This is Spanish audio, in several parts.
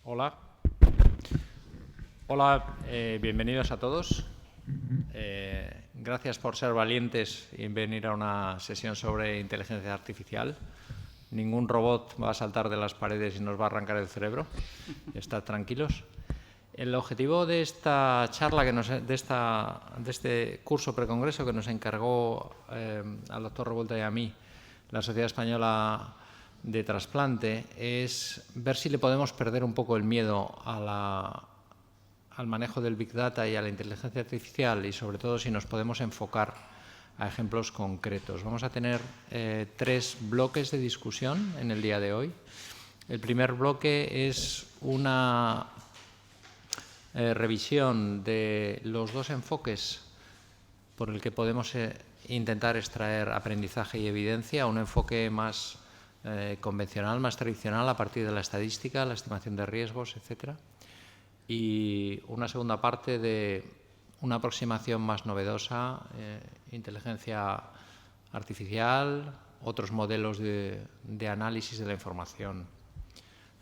Hola. Hola, bienvenidos a todos. Gracias por ser valientes y venir a una sesión sobre inteligencia artificial. Ningún robot va a saltar de las paredes y nos va a arrancar el cerebro. Estad tranquilos. El objetivo de esta charla, de este curso precongreso que nos encargó al doctor Revuelta y a mí la Sociedad Española de Trasplante, es ver si le podemos perder un poco el miedo al manejo del Big Data y a la inteligencia artificial, y sobre todo si nos podemos enfocar a ejemplos concretos. Vamos a tener 3 bloques de discusión en el día de hoy. El primer bloque es una revisión de los 2 enfoques por el que podemos intentar extraer aprendizaje y evidencia, un enfoque más convencional, más tradicional, a partir de la estadística, la estimación de riesgos, etc. Y una segunda parte de una aproximación más novedosa, inteligencia artificial, otros modelos de análisis de la información.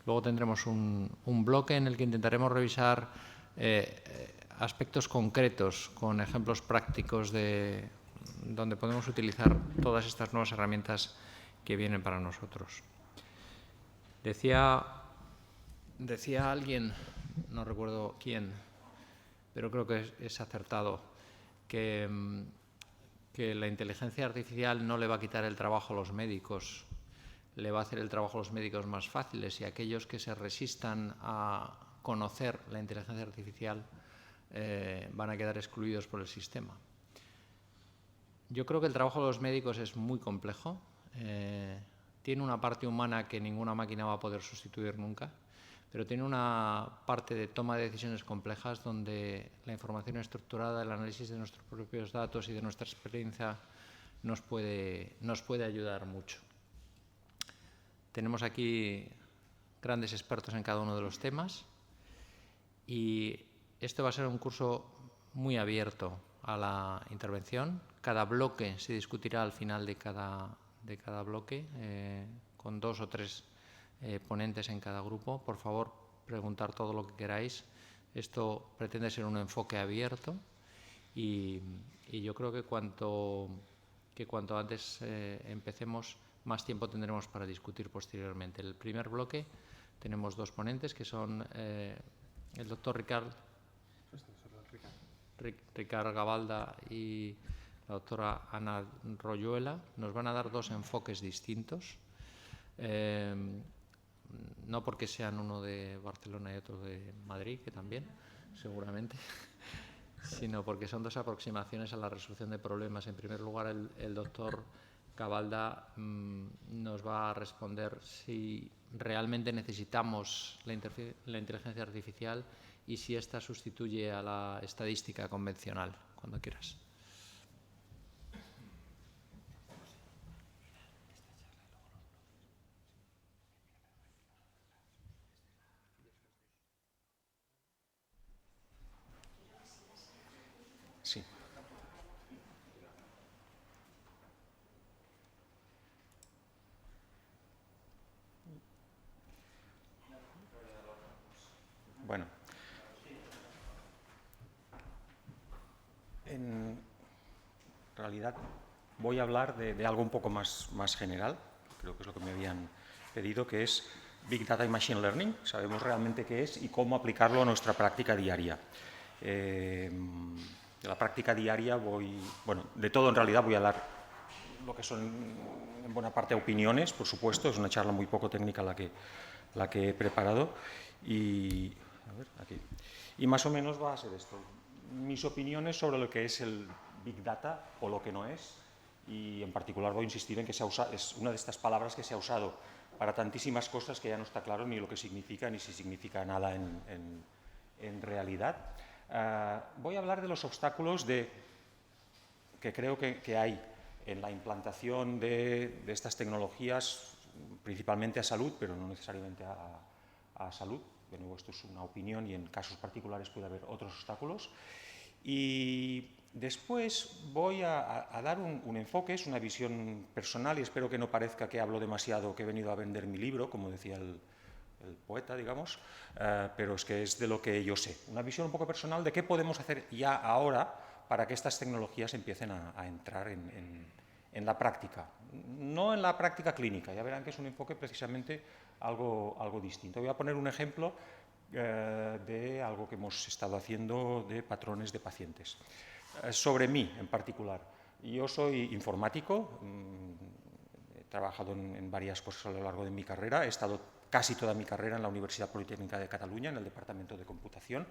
Luego tendremos un bloque en el que intentaremos revisar aspectos concretos con ejemplos prácticos de donde podemos utilizar todas estas nuevas herramientas que vienen para nosotros. Decía alguien, no recuerdo quién, pero creo que es acertado, que la inteligencia artificial no le va a quitar el trabajo a los médicos, le va a hacer el trabajo a los médicos más fáciles, y aquellos que se resistan a conocer la inteligencia artificial van a quedar excluidos por el sistema. Yo creo que el trabajo de los médicos es muy complejo, tiene una parte humana que ninguna máquina va a poder sustituir nunca, pero tiene una parte de toma de decisiones complejas donde la información estructurada, el análisis de nuestros propios datos y de nuestra experiencia nos puede ayudar mucho. Tenemos aquí grandes expertos en cada uno de los temas y este va a ser un curso muy abierto a la intervención. Cada bloque se discutirá al final de cada bloque con 2 o 3 ponentes en cada grupo. Por favor, preguntar todo lo que queráis. Esto pretende ser un enfoque abierto y yo creo que cuanto antes empecemos, más tiempo tendremos para discutir posteriormente. El primer bloque tenemos 2 ponentes que son el doctor Ricard Gavalda y la doctora Ana Royuela. Nos van a dar 2 enfoques distintos, no porque sean uno de Barcelona y otro de Madrid, que también, seguramente, sino porque son 2 aproximaciones a la resolución de problemas. En primer lugar, el doctor Gavalda nos va a responder si realmente necesitamos la inteligencia artificial y si ésta sustituye a la estadística convencional. Cuando quieras. Sí. Bueno. En realidad voy a hablar de algo un poco más general, creo que es lo que me habían pedido, que es Big Data y Machine Learning. Sabemos realmente qué es y cómo aplicarlo a nuestra práctica diaria. De la práctica diaria de todo en realidad voy a hablar lo que son en buena parte opiniones, por supuesto, es una charla muy poco técnica la que he preparado y más o menos va a ser esto. Mis opiniones sobre lo que es el Big Data o lo que no es, y en particular voy a insistir en que es una de estas palabras que se ha usado para tantísimas cosas que ya no está claro ni lo que significa ni si significa nada en realidad. Voy a hablar de los obstáculos que creo que hay en la implantación de estas tecnologías, principalmente a salud, pero no necesariamente a salud. De nuevo, esto es una opinión y en casos particulares puede haber otros obstáculos. Y después voy a dar un enfoque, es una visión personal y espero que no parezca que hablo demasiado, que he venido a vender mi libro, como decía el poeta, digamos, pero es que es de lo que yo sé. Una visión un poco personal de qué podemos hacer ya ahora para que estas tecnologías empiecen a entrar en la práctica. No en la práctica clínica, ya verán que es un enfoque precisamente algo distinto. Voy a poner un ejemplo de algo que hemos estado haciendo de patrones de pacientes. Sobre mí, en particular. Yo soy informático, he trabajado en varias cosas a lo largo de mi carrera, he estado casi toda mi carrera en la Universidad Politécnica de Cataluña, en el Departamento de Computación,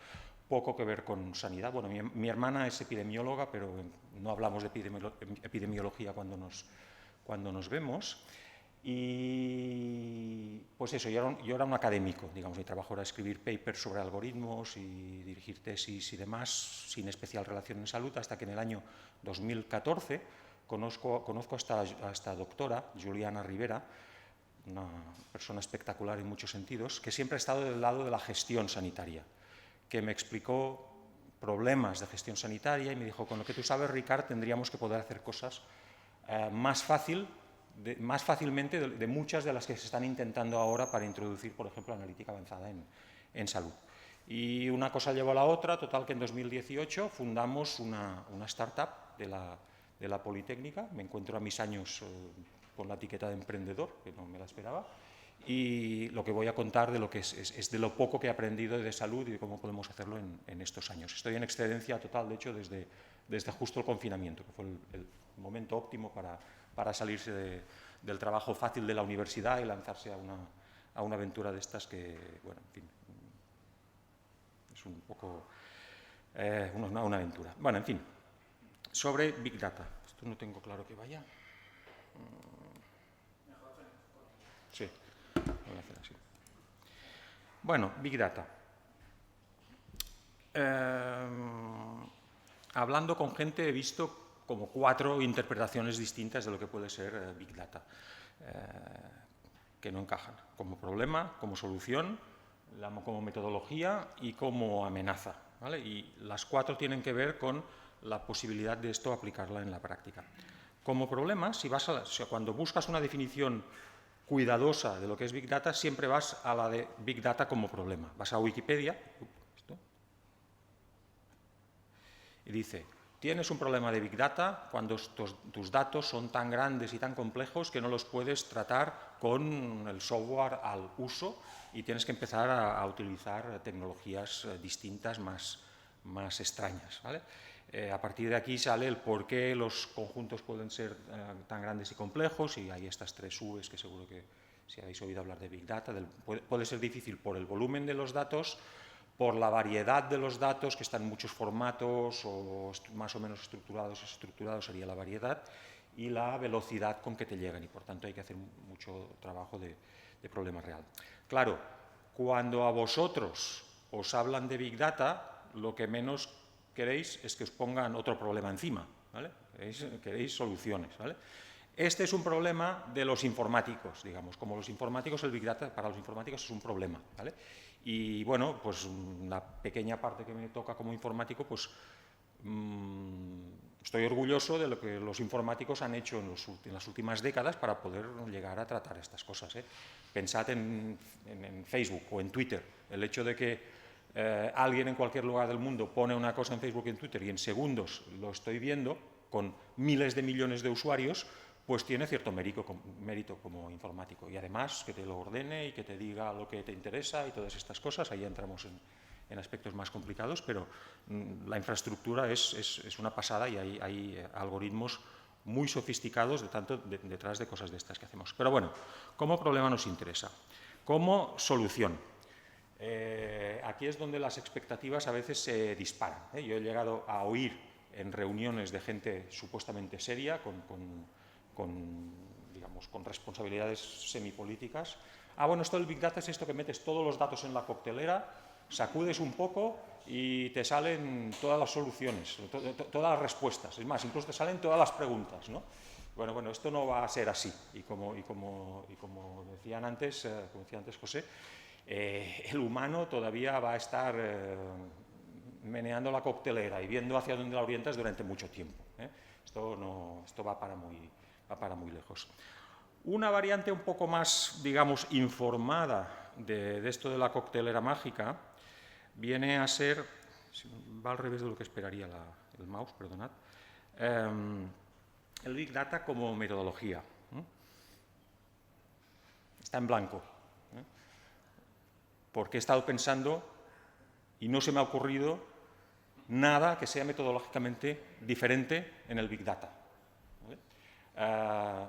poco que ver con sanidad. Bueno, mi hermana es epidemióloga, pero no hablamos de epidemiología cuando nos vemos. Y pues eso, yo era un académico, digamos, mi trabajo era escribir papers sobre algoritmos y dirigir tesis y demás, sin especial relación en salud, hasta que en el año 2014 conozco a esta doctora, Juliana Rivera, una persona espectacular en muchos sentidos, que siempre ha estado del lado de la gestión sanitaria, que me explicó problemas de gestión sanitaria y me dijo, con lo que tú sabes, Ricard, tendríamos que poder hacer cosas más fácilmente de muchas de las que se están intentando ahora para introducir, por ejemplo, analítica avanzada en salud. Y una cosa llevó a la otra, total que en 2018 fundamos una startup de la Politécnica. Me encuentro a mis años con la etiqueta de emprendedor, que no me la esperaba, y lo que voy a contar de lo que es de lo poco que he aprendido de salud y de cómo podemos hacerlo en estos años. Estoy en excedencia total, de hecho, desde justo el confinamiento, que fue el momento óptimo para salirse del trabajo fácil de la universidad y lanzarse a una aventura de estas que, bueno, en fin, es un poco una aventura. Bueno, en fin, sobre Big Data. Esto no tengo claro que vaya. Sí, lo voy a hacer así. Bueno, Big Data. Hablando con gente he visto como 4 interpretaciones distintas de lo que puede ser Big Data, que no encajan, como problema, como solución, como metodología y como amenaza, ¿vale? Y las 4 tienen que ver con la posibilidad de esto aplicarla en la práctica. Como problema, cuando buscas una definición cuidadosa de lo que es Big Data, siempre vas a la de Big Data como problema. Vas a Wikipedia y dice, tienes un problema de Big Data cuando tus datos son tan grandes y tan complejos que no los puedes tratar con el software al uso y tienes que empezar a utilizar tecnologías distintas, más extrañas, ¿vale? A partir de aquí sale el por qué los conjuntos pueden ser tan grandes y complejos, y hay estas 3 V's que seguro que si habéis oído hablar de Big Data, puede ser difícil por el volumen de los datos, por la variedad de los datos, que están en muchos formatos, o más o menos estructurados sería la variedad, y la velocidad con que te llegan, y por tanto hay que hacer mucho trabajo de problema real. Claro, cuando a vosotros os hablan de Big Data, lo que menos queréis es que os pongan otro problema encima, ¿vale? Queréis soluciones, ¿vale? Este es un problema de los informáticos, digamos, como los informáticos, el Big Data para los informáticos es un problema, ¿vale? Y bueno, pues la pequeña parte que me toca como informático, pues estoy orgulloso de lo que los informáticos han hecho en las últimas décadas para poder llegar a tratar estas cosas, ¿eh? Pensad en Facebook o en Twitter, el hecho de que alguien en cualquier lugar del mundo pone una cosa en Facebook y en Twitter y en segundos lo estoy viendo con miles de millones de usuarios, pues tiene cierto mérito como informático. Y además que te lo ordene y que te diga lo que te interesa y todas estas cosas. Ahí entramos en aspectos más complicados, pero la infraestructura es una pasada y hay algoritmos muy sofisticados detrás de cosas de estas que hacemos. Pero bueno, como problema nos interesa. Como solución. Aquí es donde las expectativas a veces se disparan, ¿eh? Yo he llegado a oír en reuniones de gente supuestamente seria, digamos, con responsabilidades semipolíticas. Bueno, esto del Big Data es esto que metes todos los datos en la coctelera, sacudes un poco y te salen todas las soluciones, todas las respuestas. Es más, incluso te salen todas las preguntas, ¿no? Bueno, esto no va a ser así. Y como decía antes José, el humano todavía va a estar meneando la coctelera y viendo hacia dónde la orientas durante mucho tiempo, ¿eh? Esto va para muy lejos. Una variante un poco más, digamos, informada de esto de la coctelera mágica viene a ser, va al revés de lo que esperaría el mouse, perdonad, el Big Data como metodología. Está en blanco, porque he estado pensando y no se me ha ocurrido nada que sea metodológicamente diferente en el Big Data.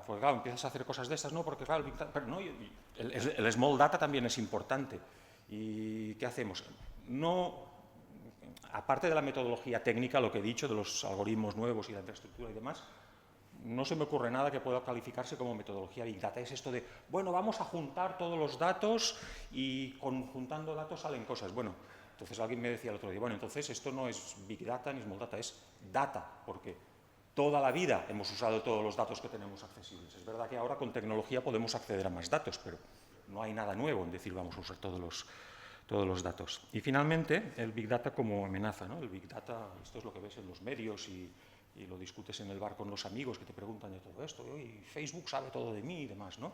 Pues claro, empiezas a hacer cosas de estas, ¿no? Porque claro, el Big Data, pero no, el Small Data también es importante. ¿Y qué hacemos? No, aparte de la metodología técnica, lo que he dicho, de los algoritmos nuevos y la infraestructura y demás, no se me ocurre nada que pueda calificarse como metodología Big Data. Es esto de, bueno, vamos a juntar todos los datos y juntando datos salen cosas. Bueno, entonces alguien me decía el otro día, bueno, entonces esto no es Big Data ni Small Data, es Data, porque toda la vida hemos usado todos los datos que tenemos accesibles. Es verdad que ahora con tecnología podemos acceder a más datos, pero no hay nada nuevo en decir vamos a usar todos los datos. Y finalmente, el Big Data como amenaza, ¿no? El Big Data, esto es lo que ves en los medios y lo discutes en el bar con los amigos que te preguntan de todo esto, y Facebook sabe todo de mí y demás, ¿no?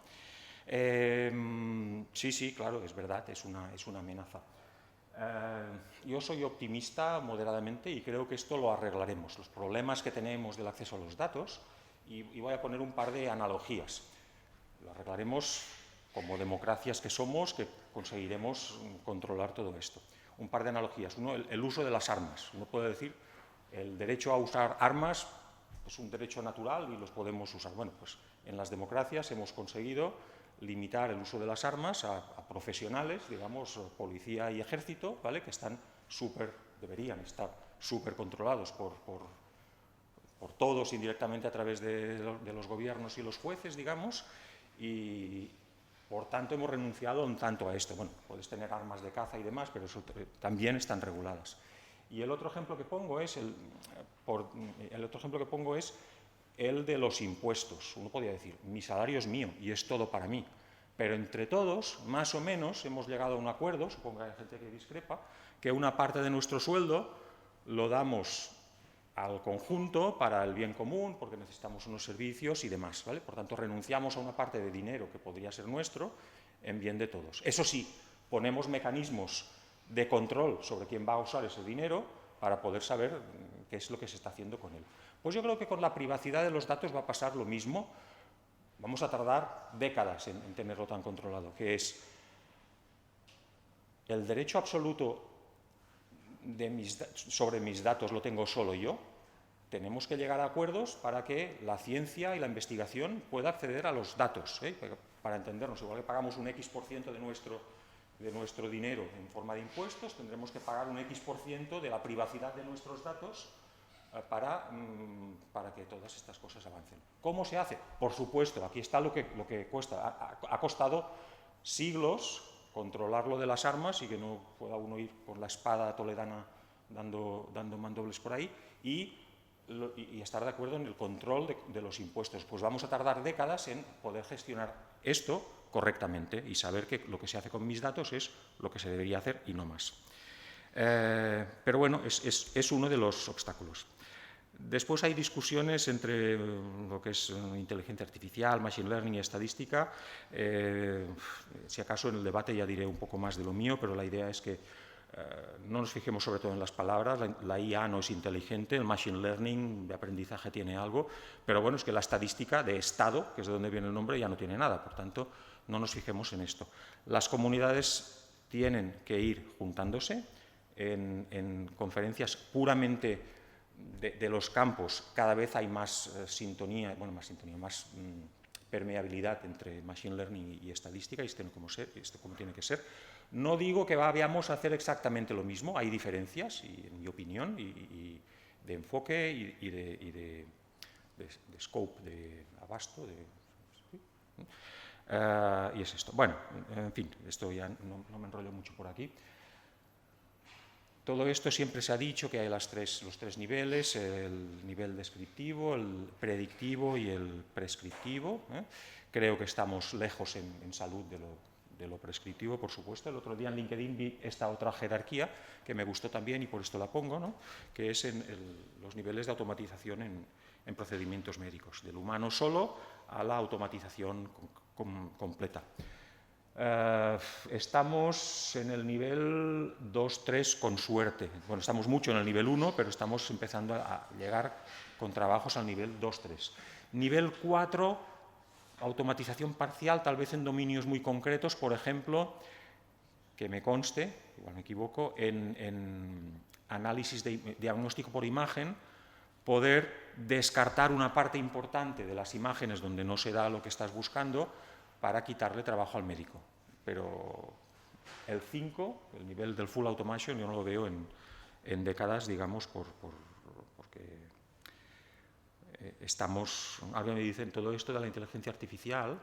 Sí, claro, es verdad, es una amenaza. Yo soy optimista moderadamente y creo que esto lo arreglaremos. Los problemas que tenemos del acceso a los datos, y voy a poner un par de analogías. Lo arreglaremos como democracias que somos, que conseguiremos controlar todo esto. Un par de analogías. Uno, el uso de las armas. Uno puede decir, el derecho a usar armas es un derecho natural y los podemos usar. Bueno, pues en las democracias hemos conseguido limitar el uso de las armas a profesionales, digamos, policía y ejército, ¿vale? Que deberían estar súper controlados por todos indirectamente a través de los gobiernos y los jueces, digamos, y por tanto hemos renunciado un tanto a esto. Bueno, puedes tener armas de caza y demás, pero eso también están reguladas. Y el otro ejemplo que pongo es el de los impuestos. Uno podría decir, mi salario es mío y es todo para mí. Pero entre todos, más o menos, hemos llegado a un acuerdo, supongo que hay gente que discrepa, que una parte de nuestro sueldo lo damos al conjunto para el bien común, porque necesitamos unos servicios y demás, ¿vale? Por tanto, renunciamos a una parte de dinero que podría ser nuestro en bien de todos. Eso sí, ponemos mecanismos de control sobre quién va a usar ese dinero para poder saber qué es lo que se está haciendo con él. Pues yo creo que con la privacidad de los datos va a pasar lo mismo. Vamos a tardar décadas en tenerlo tan controlado, que es el derecho absoluto sobre mis datos lo tengo solo yo. Tenemos que llegar a acuerdos para que la ciencia y la investigación pueda acceder a los datos, para entendernos. Igual que pagamos un X% de nuestro dinero en forma de impuestos, tendremos que pagar un X% de la privacidad de nuestros datos para que todas estas cosas avancen. ¿Cómo se hace? Por supuesto, aquí está lo que cuesta. Ha costado siglos controlar lo de las armas y que no pueda uno ir con la espada toledana dando mandobles por ahí y estar de acuerdo en el control de los impuestos. Pues vamos a tardar décadas en poder gestionar esto correctamente y saber que lo que se hace con mis datos es lo que se debería hacer y no más. Pero bueno, es uno de los obstáculos. Después hay discusiones entre lo que es inteligencia artificial, machine learning y estadística. Si acaso en el debate ya diré un poco más de lo mío, pero la idea es que no nos fijemos sobre todo en las palabras. La IA no es inteligente, el machine learning de aprendizaje tiene algo, pero bueno, es que la estadística de Estado, que es de donde viene el nombre, ya no tiene nada. Por tanto, no nos fijemos en esto. Las comunidades tienen que ir juntándose en conferencias puramente de los campos. Cada vez hay más más permeabilidad entre machine learning y estadística, y esto como tiene que ser. No digo que vayamos a hacer exactamente lo mismo, hay diferencias, y, en mi opinión, y de enfoque y de scope, de abasto, y es esto. Bueno, en fin, esto ya no me enrollo mucho por aquí. Todo esto siempre se ha dicho que hay los tres niveles, el nivel descriptivo, el predictivo y el prescriptivo. Creo que estamos lejos en salud de lo prescriptivo, por supuesto. El otro día en LinkedIn vi esta otra jerarquía que me gustó también y por esto la pongo, ¿no? Que es en los niveles de automatización en procedimientos médicos, del humano solo a la automatización completa. Estamos en el nivel 2-3 con suerte. Bueno, estamos mucho en el nivel 1, pero estamos empezando a llegar con trabajos al nivel 2-3. Nivel 4, automatización parcial, tal vez en dominios muy concretos, por ejemplo, que me conste, igual me equivoco, en análisis de diagnóstico por imagen, poder descartar una parte importante de las imágenes donde no se da lo que estás buscando para quitarle trabajo al médico. Pero el 5, el nivel del full automation, yo no lo veo en décadas, digamos, porque estamos... Alguien me dice, todo esto de la inteligencia artificial,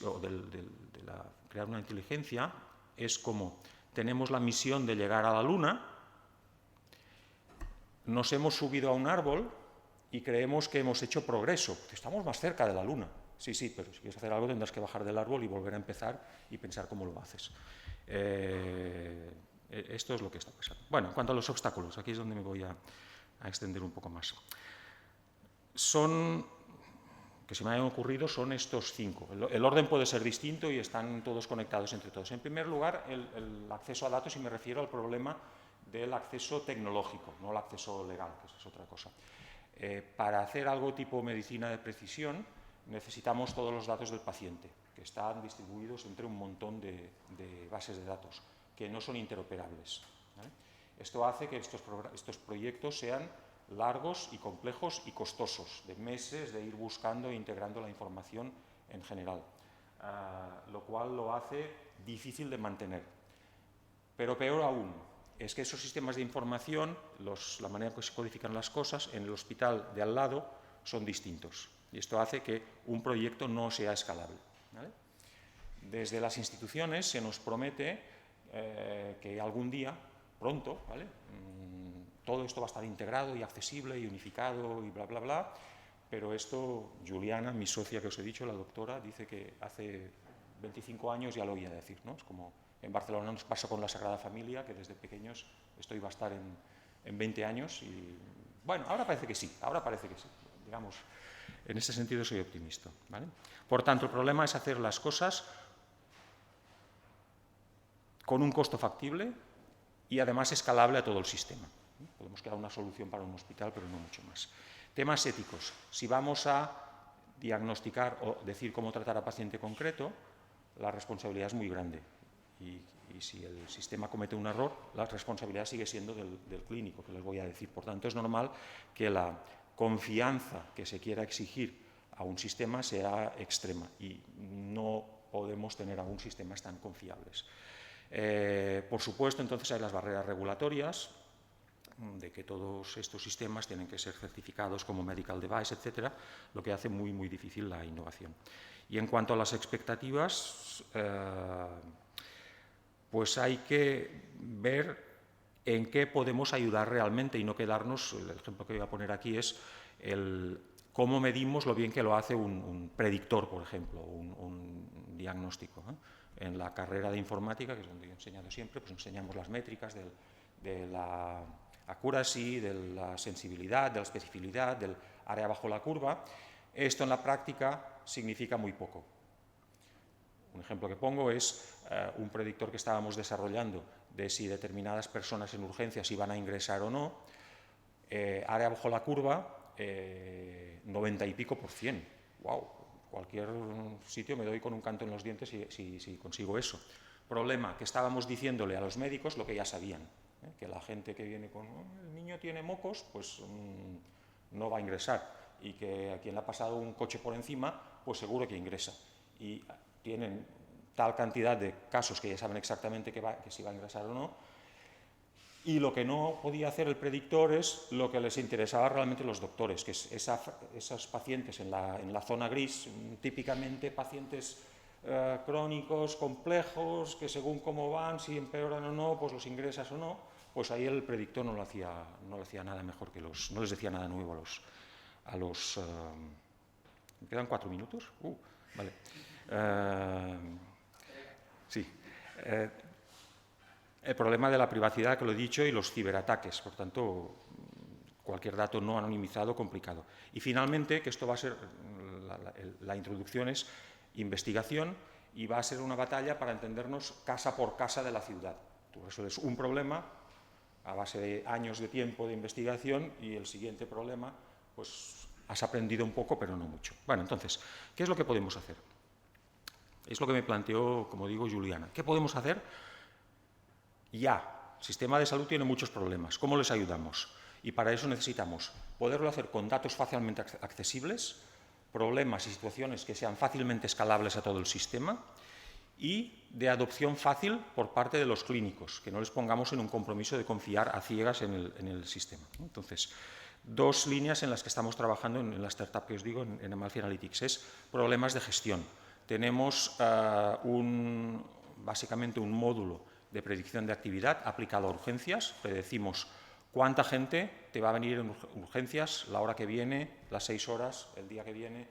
o de crear una inteligencia, es como tenemos la misión de llegar a la Luna, nos hemos subido a un árbol y creemos que hemos hecho progreso. Estamos más cerca de la Luna. Sí, sí, pero si quieres hacer algo tendrás que bajar del árbol y volver a empezar y pensar cómo lo haces. Esto es lo que está pasando. Bueno, en cuanto a los obstáculos, aquí es donde me voy a extender un poco más. Que se me hayan ocurrido, son estos 5. El orden puede ser distinto y están todos conectados entre todos. En primer lugar, el acceso a datos, y me refiero al problema del acceso tecnológico, no el acceso legal, que eso es otra cosa. Para hacer algo tipo medicina de precisión, necesitamos todos los datos del paciente, que están distribuidos entre un montón de bases de datos, que no son interoperables, ¿vale? Esto hace que estos proyectos sean largos y complejos y costosos, de meses de ir buscando e integrando la información en general, lo cual lo hace difícil de mantener. Pero peor aún, es que esos sistemas de información, la manera en que se codifican las cosas, en el hospital de al lado son distintos. Y esto hace que un proyecto no sea escalable, ¿vale? Desde las instituciones se nos promete que algún día, pronto, ¿vale? Todo esto va a estar integrado y accesible y unificado y bla, bla, bla, pero esto, Juliana, mi socia que os he dicho, la doctora, dice que hace 25 años ya lo oía decir, ¿no? Es como en Barcelona nos pasó con la Sagrada Familia, que desde pequeños esto iba a estar en 20 años y, bueno, ahora parece que sí, digamos, en ese sentido soy optimista, ¿vale? Por tanto, el problema es hacer las cosas con un costo factible y además escalable a todo el sistema. Podemos crear una solución para un hospital, pero no mucho más. Temas éticos. Si vamos a diagnosticar o decir cómo tratar a paciente concreto, la responsabilidad es muy grande. Y si el sistema comete un error, la responsabilidad sigue siendo del clínico, que les voy a decir. Por tanto, es normal que la confianza que se quiera exigir a un sistema sea extrema y no podemos tener aún sistemas tan confiables. Por supuesto, entonces hay las barreras regulatorias, de que todos estos sistemas tienen que ser certificados como medical device, etcétera, lo que hace muy, muy difícil la innovación. Y en cuanto a las expectativas, pues hay que ver en qué podemos ayudar realmente y no quedarnos, el ejemplo que voy a poner aquí es cómo medimos lo bien que lo hace un predictor, por ejemplo, un diagnóstico, ¿eh? En la carrera de informática, que es donde yo he enseñado siempre, pues enseñamos las métricas de la accuracy, de la sensibilidad, de la especificidad, del área bajo la curva. Esto en la práctica significa muy poco. Un ejemplo que pongo es un predictor que estábamos desarrollando de si determinadas personas en urgencias iban a ingresar o no. Área bajo la curva, 90 y pico %. ¡Wow! Cualquier sitio me doy con un canto en los dientes si consigo eso. Problema, que estábamos diciéndole a los médicos lo que ya sabían. Que la gente que viene con el niño tiene mocos, pues no va a ingresar, y que a quien le ha pasado un coche por encima, pues seguro que ingresa, y tienen tal cantidad de casos que ya saben exactamente que si va a ingresar o no, y lo que no podía hacer el predictor es lo que les interesaba realmente a los doctores, que es esos pacientes en la zona gris, típicamente pacientes crónicos, complejos, que según cómo van, si empeoran o no, pues los ingresas o no. Pues ahí el predictor no lo hacía nada mejor que no les decía nada nuevo a los ¿me quedan 4 minutos? Vale. Sí. El problema de la privacidad, que lo he dicho, y los ciberataques. Por tanto, cualquier dato no anonimizado complicado. Y finalmente, que esto va a ser, la introducción es investigación y va a ser una batalla para entendernos casa por casa de la ciudad. Tú resuelves un problema a base de años de tiempo de investigación y el siguiente problema, pues has aprendido un poco, pero no mucho. Bueno, entonces, ¿qué es lo que podemos hacer? Es lo que me planteó, como digo, Juliana. ¿Qué podemos hacer? Ya, el sistema de salud tiene muchos problemas. ¿Cómo les ayudamos? Y para eso necesitamos poderlo hacer con datos fácilmente accesibles, problemas y situaciones que sean fácilmente escalables a todo el sistema y de adopción fácil por parte de los clínicos, que no les pongamos en un compromiso de confiar a ciegas en el sistema. Entonces, dos líneas en las que estamos trabajando en la startup que os digo, en Amalfi Analytics, es problemas de gestión. Tenemos básicamente un módulo de predicción de actividad aplicado a urgencias. Predecimos cuánta gente te va a venir en urgencias la hora que viene, las 6 horas, el día que viene,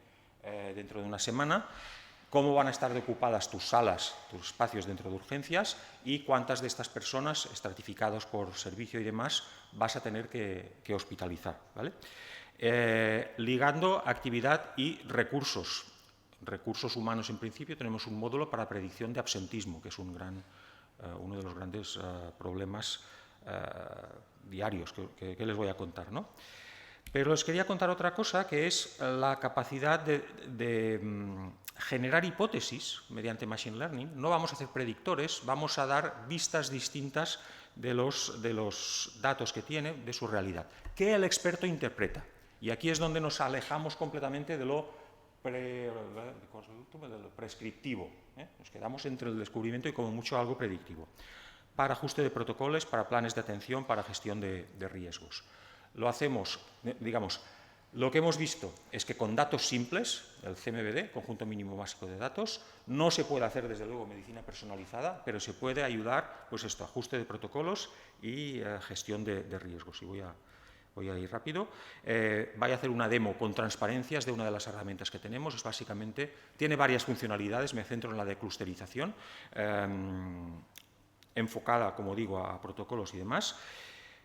dentro de una semana, cómo van a estar ocupadas tus salas, tus espacios dentro de urgencias y cuántas de estas personas, estratificados por servicio y demás, vas a tener que hospitalizar, ¿vale? Ligando actividad y recursos humanos en principio, tenemos un módulo para predicción de absentismo, que es uno de los grandes problemas diarios que les voy a contar, ¿no? Pero les quería contar otra cosa, que es la capacidad de generar hipótesis mediante Machine Learning. No vamos a hacer predictores, vamos a dar vistas distintas de los datos que tiene, de su realidad, que el experto interpreta. Y aquí es donde nos alejamos completamente de lo prescriptivo. Nos quedamos entre el descubrimiento y como mucho algo predictivo. Para ajuste de protocolos, para planes de atención, para gestión de riesgos. Lo hacemos, digamos, lo que hemos visto es que con datos simples, el CMBD, Conjunto Mínimo Básico de Datos, no se puede hacer desde luego medicina personalizada, pero se puede ayudar, pues esto, ajuste de protocolos y gestión de riesgos. Y voy a ir rápido. Voy a hacer una demo con transparencias de una de las herramientas que tenemos. Es básicamente, tiene varias funcionalidades, me centro en la de clusterización, enfocada, como digo, a protocolos y demás.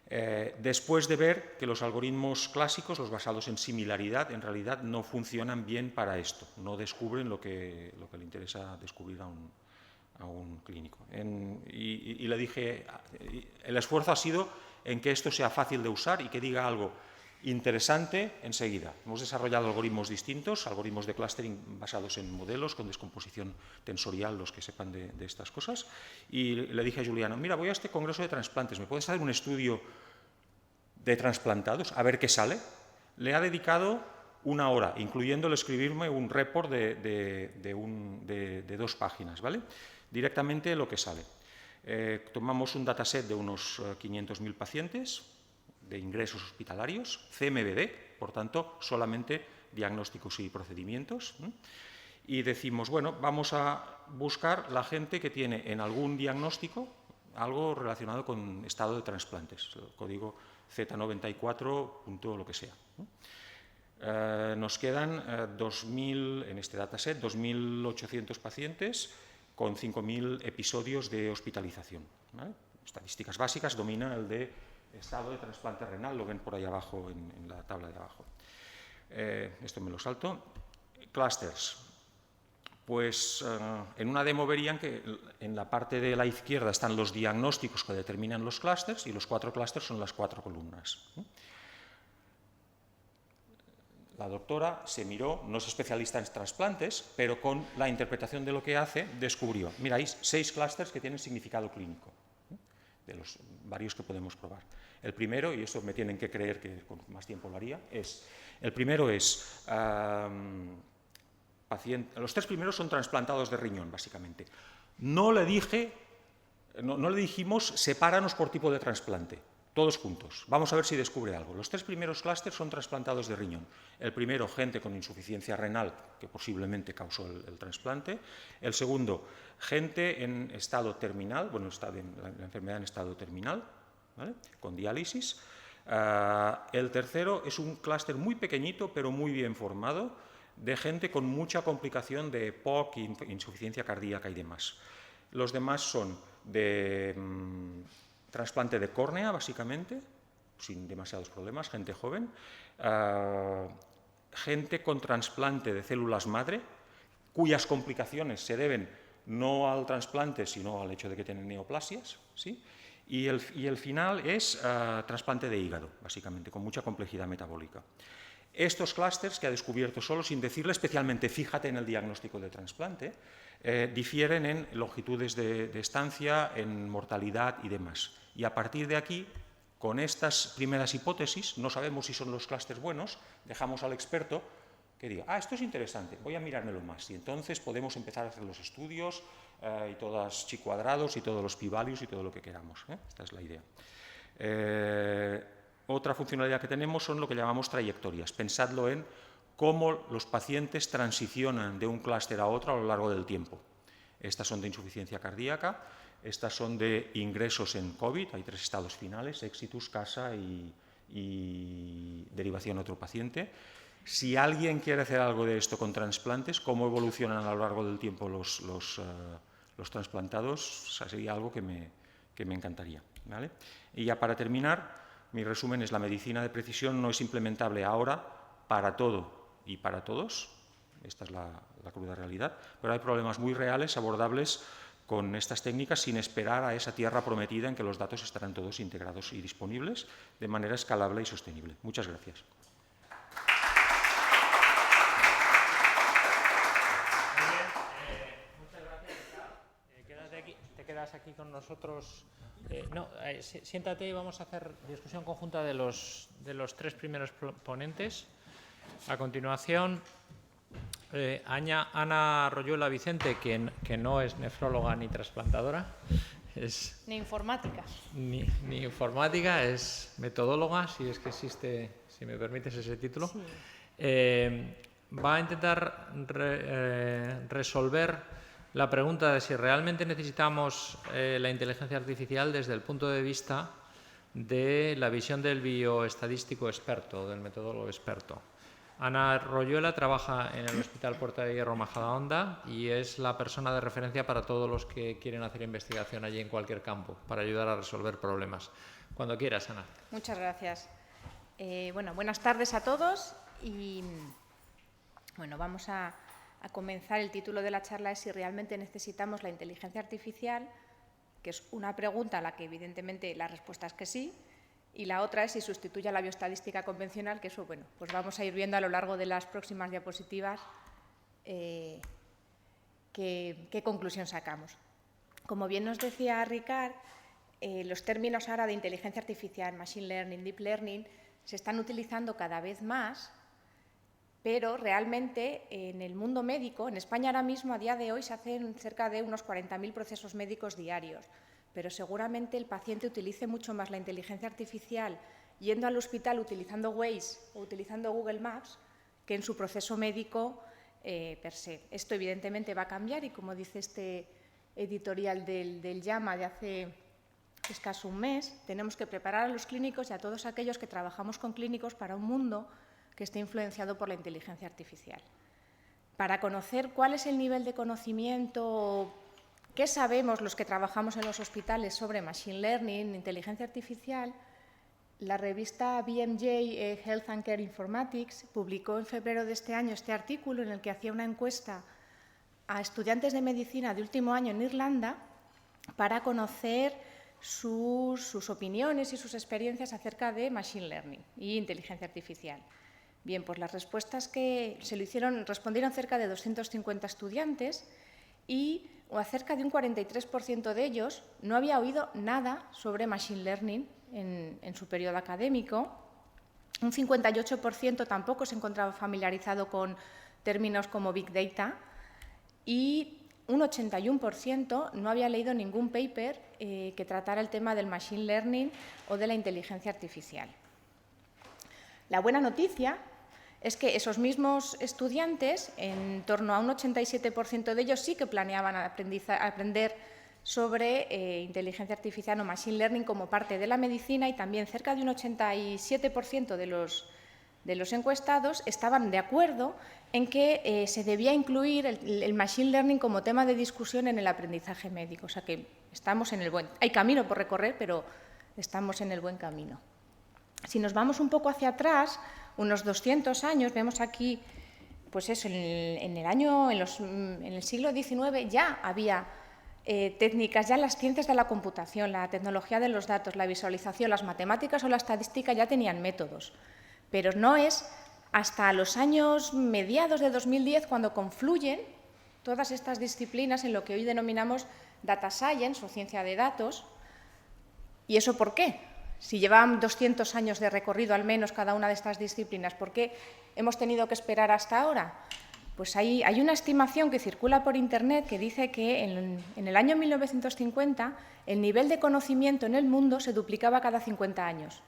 Después de ver que los algoritmos clásicos, los basados en similaridad, en realidad no funcionan bien para esto, no descubren lo que le interesa descubrir a un clínico. Y le dije, el esfuerzo ha sido en que esto sea fácil de usar y que diga algo interesante enseguida. Hemos desarrollado algoritmos distintos, algoritmos de clustering basados en modelos con descomposición tensorial, los que sepan de estas cosas. Y le dije a Juliana, mira, voy a este congreso de trasplantes, ¿me puedes hacer un estudio de trasplantados? A ver qué sale. Le ha dedicado 1 hora, incluyendo el escribirme un report de 2 páginas, ¿vale? Directamente lo que sale. Tomamos un dataset de unos 500.000 pacientes, de ingresos hospitalarios, CMBD, por tanto, solamente diagnósticos y procedimientos. Y decimos, bueno, vamos a buscar la gente que tiene en algún diagnóstico algo relacionado con estado de trasplantes, el código Z94, punto lo que sea. Nos quedan 2.000, en este dataset, 2.800 pacientes con 5.000 episodios de hospitalización, ¿vale? Estadísticas básicas, domina el de estado de trasplante renal, lo ven por ahí abajo en la tabla de abajo. Esto me lo salto. Clusters. Pues en una demo verían que en la parte de la izquierda están los diagnósticos que determinan los clústeres y los 4 clústeres son las 4 columnas. La doctora se miró, no es especialista en trasplantes, pero con la interpretación de lo que hace descubrió, mira, hay 6 clústeres que tienen significado clínico, de los varios que podemos probar. El primero, y esto me tienen que creer que con más tiempo lo haría, el primero es, los 3 primeros son trasplantados de riñón, básicamente. No le dijimos, sepáranos por tipo de trasplante, todos juntos. Vamos a ver si descubre algo. Los 3 primeros clústeres son trasplantados de riñón. El primero, gente con insuficiencia renal, que posiblemente causó el trasplante. El segundo, gente en estado terminal, bueno, la enfermedad en estado terminal, ¿vale? Con diálisis. El tercero es un clúster muy pequeñito, pero muy bien formado, de gente con mucha complicación de POC, insuficiencia cardíaca y demás. Los demás son de trasplante de córnea, básicamente, sin demasiados problemas, gente joven, gente con trasplante de células madre, cuyas complicaciones se deben no al trasplante, sino al hecho de que tienen neoplasias, ¿sí? Y el final es trasplante de hígado, básicamente, con mucha complejidad metabólica. Estos clústeres que ha descubierto solo, sin decirle especialmente, fíjate en el diagnóstico de trasplante, difieren en longitudes de estancia, en mortalidad y demás. Y a partir de aquí, con estas primeras hipótesis, no sabemos si son los clústeres buenos, dejamos al experto que diga, esto es interesante, voy a mirármelo más. Y entonces podemos empezar a hacer los estudios y todas chi cuadrados y todos los p-values y todo lo que queramos. Esta es la idea. Otra funcionalidad que tenemos son lo que llamamos trayectorias. Pensadlo en cómo los pacientes transicionan de un clúster a otro a lo largo del tiempo. Estas son de insuficiencia cardíaca, estas son de ingresos en COVID, hay 3 estados finales, exitus, casa y derivación a otro paciente. Si alguien quiere hacer algo de esto con trasplantes, cómo evolucionan a lo largo del tiempo los trasplantados, sería algo que me encantaría, ¿vale? Y ya para terminar, mi resumen es: la medicina de precisión no es implementable ahora para todo y para todos, esta es la cruda realidad, pero hay problemas muy reales abordables con estas técnicas sin esperar a esa tierra prometida en que los datos estarán todos integrados y disponibles de manera escalable y sostenible. Muchas gracias. Aquí con nosotros. Siéntate y vamos a hacer discusión conjunta de los 3 primeros ponentes. A continuación, Ana Royuela Vicente, que no es nefróloga ni trasplantadora, ni informática. Ni informática, es metodóloga, si es que existe, si me permites ese título. Sí. Va a intentar resolver la pregunta de si realmente necesitamos la inteligencia artificial desde el punto de vista de la visión del bioestadístico experto, del metodólogo experto. Ana Royuela trabaja en el Hospital Puerta de Hierro Majadahonda y es la persona de referencia para todos los que quieren hacer investigación allí en cualquier campo, para ayudar a resolver problemas. Cuando quieras, Ana. Muchas gracias. Buenas tardes a todos y vamos a comenzar. El título de la charla es si realmente necesitamos la inteligencia artificial, que es una pregunta a la que evidentemente la respuesta es que sí, y la otra es si sustituye a la bioestadística convencional, que eso, pues vamos a ir viendo a lo largo de las próximas diapositivas qué conclusión sacamos. Como bien nos decía Ricard, los términos ahora de inteligencia artificial, machine learning, deep learning, se están utilizando cada vez más, pero realmente en el mundo médico, en España ahora mismo, a día de hoy, se hacen cerca de unos 40.000 procesos médicos diarios, pero seguramente el paciente utilice mucho más la inteligencia artificial yendo al hospital utilizando Waze o utilizando Google Maps que en su proceso médico per se. Esto evidentemente va a cambiar y, como dice este editorial del JAMA de hace escaso un mes, tenemos que preparar a los clínicos y a todos aquellos que trabajamos con clínicos para un mundo que esté influenciado por la inteligencia artificial. Para conocer cuál es el nivel de conocimiento, qué sabemos los que trabajamos en los hospitales sobre machine learning, inteligencia artificial, la revista BMJ Health and Care Informatics publicó en febrero de este año este artículo en el que hacía una encuesta a estudiantes de medicina de último año en Irlanda para conocer sus opiniones y sus experiencias acerca de machine learning y inteligencia artificial. Bien, pues las respuestas que se lo hicieron, respondieron cerca de 250 estudiantes y cerca de un 43% de ellos no había oído nada sobre machine learning en su periodo académico. Un 58% tampoco se encontraba familiarizado con términos como Big Data y un 81% no había leído ningún paper que tratara el tema del machine learning o de la inteligencia artificial. La buena noticia es que esos mismos estudiantes, en torno a un 87% de ellos, sí que planeaban aprender sobre inteligencia artificial o machine learning como parte de la medicina, y también cerca de un 87% de los encuestados estaban de acuerdo en que se debía incluir el machine learning como tema de discusión en el aprendizaje médico. O sea que estamos en el hay camino por recorrer, pero estamos en el buen camino. Si nos vamos un poco hacia atrás, unos 200 años, vemos aquí, pues eso, en el siglo XIX ya había técnicas, ya las ciencias de la computación, la tecnología de los datos, la visualización, las matemáticas o la estadística ya tenían métodos. Pero no es hasta los años mediados de 2010 cuando confluyen todas estas disciplinas en lo que hoy denominamos data science o ciencia de datos. ¿Y eso por qué? Si llevan 200 años de recorrido al menos cada una de estas disciplinas, ¿por qué hemos tenido que esperar hasta ahora? Pues hay una estimación que circula por Internet que dice que en el año 1950 el nivel de conocimiento en el mundo se duplicaba cada 50 años,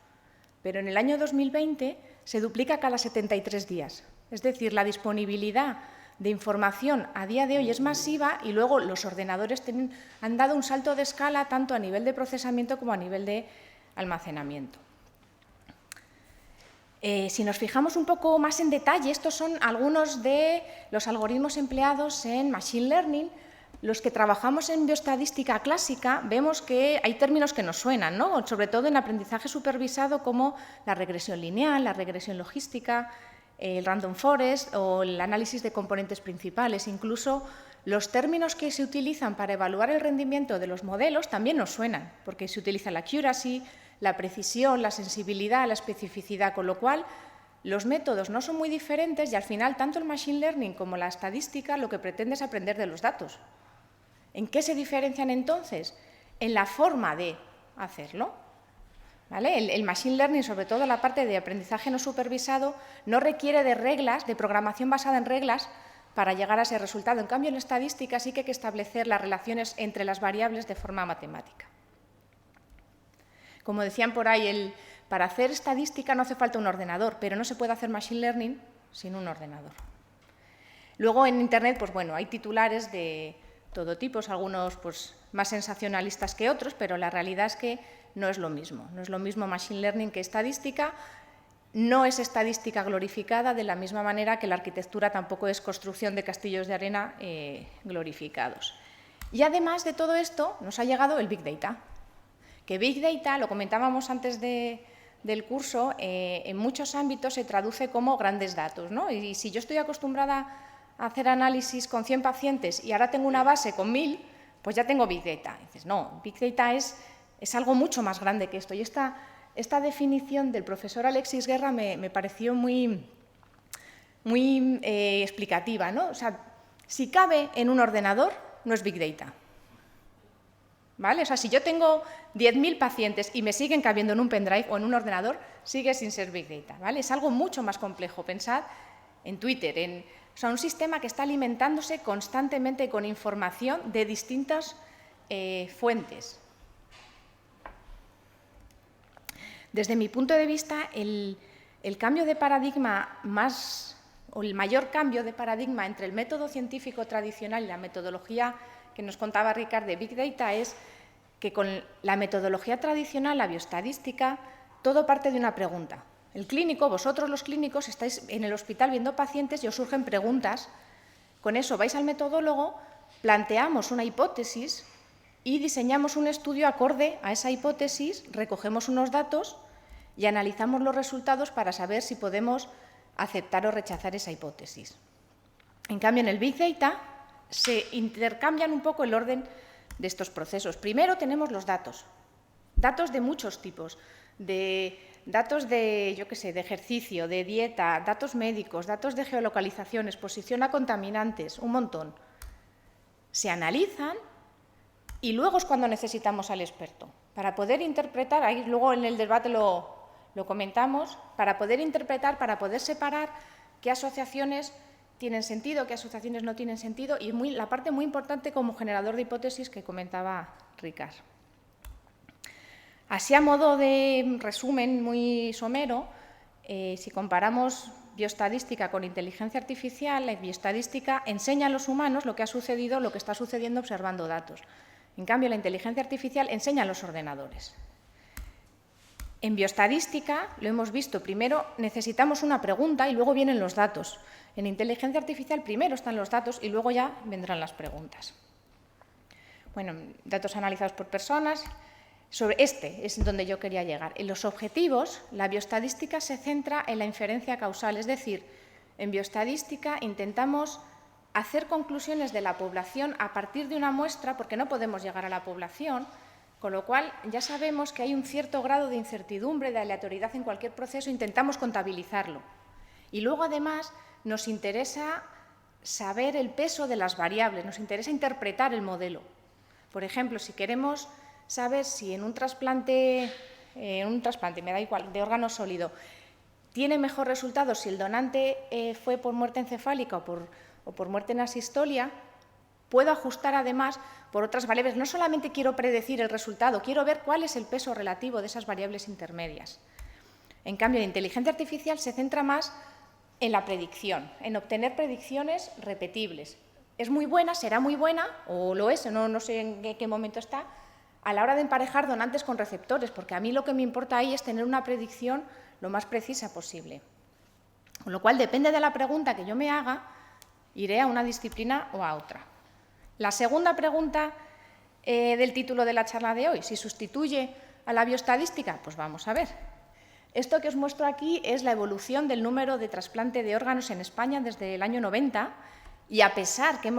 pero en el año 2020 se duplica cada 73 días. Es decir, la disponibilidad de información a día de hoy es masiva y luego los ordenadores han dado un salto de escala tanto a nivel de procesamiento como a nivel de almacenamiento. Si nos fijamos un poco más en detalle, estos son algunos de los algoritmos empleados en Machine Learning. Los que trabajamos en bioestadística clásica vemos que hay términos que nos suenan, ¿no? Sobre todo en aprendizaje supervisado como la regresión lineal, la regresión logística, el random forest o el análisis de componentes principales. Incluso los términos que se utilizan para evaluar el rendimiento de los modelos también nos suenan, porque se utiliza la accuracy, la precisión, la sensibilidad, la especificidad, con lo cual los métodos no son muy diferentes y al final tanto el Machine Learning como la estadística lo que pretende es aprender de los datos. ¿En qué se diferencian entonces? En la forma de hacerlo. ¿Vale? El Machine Learning, sobre todo la parte de aprendizaje no supervisado, no requiere de reglas, de programación basada en reglas para llegar a ese resultado. En cambio, en la estadística sí que hay que establecer las relaciones entre las variables de forma matemática. Como decían por ahí, para hacer estadística no hace falta un ordenador, pero no se puede hacer Machine Learning sin un ordenador. Luego en Internet, pues bueno, hay titulares de todo tipo, algunos pues, más sensacionalistas que otros, pero la realidad es que no es lo mismo. No es lo mismo Machine Learning que estadística. No es estadística glorificada de la misma manera que la arquitectura tampoco es construcción de castillos de arena glorificados. Y además de todo esto nos ha llegado el Big Data. Que Big Data, lo comentábamos antes del curso, en muchos ámbitos se traduce como grandes datos, ¿no? Y si yo estoy acostumbrada a hacer análisis con 100 pacientes y ahora tengo una base con 1000, pues ya tengo Big Data. Y dices, no, Big Data es algo mucho más grande que esto. Y esta definición del profesor Alexis Guerra me pareció muy explicativa, ¿no? O sea, si cabe en un ordenador, no es Big Data. ¿Vale? O sea, si yo tengo 10.000 pacientes y me siguen cabiendo en un pendrive o en un ordenador, sigue sin ser Big Data. ¿Vale? Es algo mucho más complejo. Pensad en Twitter, o sea, un sistema que está alimentándose constantemente con información de distintas fuentes. Desde mi punto de vista, el cambio de paradigma o el mayor cambio de paradigma entre el método científico tradicional y la metodología que nos contaba Ricard de Big Data es que con la metodología tradicional, la bioestadística, todo parte de una pregunta. El clínico, vosotros los clínicos, estáis en el hospital viendo pacientes y os surgen preguntas. Con eso vais al metodólogo, planteamos una hipótesis y diseñamos un estudio acorde a esa hipótesis, recogemos unos datos y analizamos los resultados para saber si podemos aceptar o rechazar esa hipótesis. En cambio, en el Big Data se intercambian un poco el orden de estos procesos. Primero tenemos los datos de muchos tipos, datos de, yo qué sé, de ejercicio, de dieta, datos médicos, datos de geolocalización, exposición a contaminantes, un montón. Se analizan y luego es cuando necesitamos al experto. Para poder interpretar, ahí luego en el debate lo comentamos, para poder interpretar, para poder separar qué asociaciones tienen sentido, qué asociaciones no tienen sentido y la parte muy importante como generador de hipótesis que comentaba Ricard. Así a modo de resumen muy somero, si comparamos bioestadística con inteligencia artificial, la bioestadística enseña a los humanos lo que ha sucedido, lo que está sucediendo observando datos. En cambio, la inteligencia artificial enseña a los ordenadores. En bioestadística, lo hemos visto, primero necesitamos una pregunta y luego vienen los datos. En inteligencia artificial primero están los datos y luego ya vendrán las preguntas. Bueno, datos analizados por personas. Este es donde yo quería llegar. En los objetivos, la bioestadística se centra en la inferencia causal, es decir, en bioestadística intentamos hacer conclusiones de la población a partir de una muestra, porque no podemos llegar a la población, con lo cual ya sabemos que hay un cierto grado de incertidumbre, de aleatoriedad en cualquier proceso, intentamos contabilizarlo. Y luego, además, nos interesa saber el peso de las variables, nos interesa interpretar el modelo. Por ejemplo, si queremos saber si en un trasplante, me da igual, de órgano sólido, tiene mejor resultado si el donante fue por muerte encefálica o por muerte en asistolia, puedo ajustar además por otras variables. No solamente quiero predecir el resultado, quiero ver cuál es el peso relativo de esas variables intermedias. En cambio, la inteligencia artificial se centra más en la predicción, en obtener predicciones repetibles. Es muy buena, será muy buena, o lo es, no sé en qué momento está, a la hora de emparejar donantes con receptores, porque a mí lo que me importa ahí es tener una predicción lo más precisa posible. Con lo cual, depende de la pregunta que yo me haga, iré a una disciplina o a otra. La segunda pregunta del título de la charla de hoy, si sustituye a la bioestadística, pues vamos a ver. Esto que os muestro aquí es la evolución del número de trasplante de órganos en España desde el año 90, y a pesar que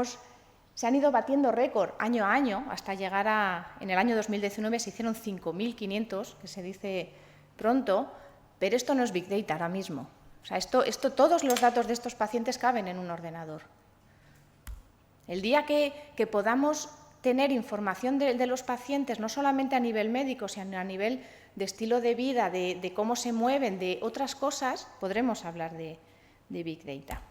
se han ido batiendo récord año a año, hasta llegar en el año 2019 se hicieron 5.500, que se dice pronto, pero esto no es Big Data ahora mismo. O sea, todos los datos de estos pacientes caben en un ordenador. El día que podamos tener información de los pacientes, no solamente a nivel médico, sino a nivel de estilo de vida, de cómo se mueven, de otras cosas, podremos hablar de Big Data.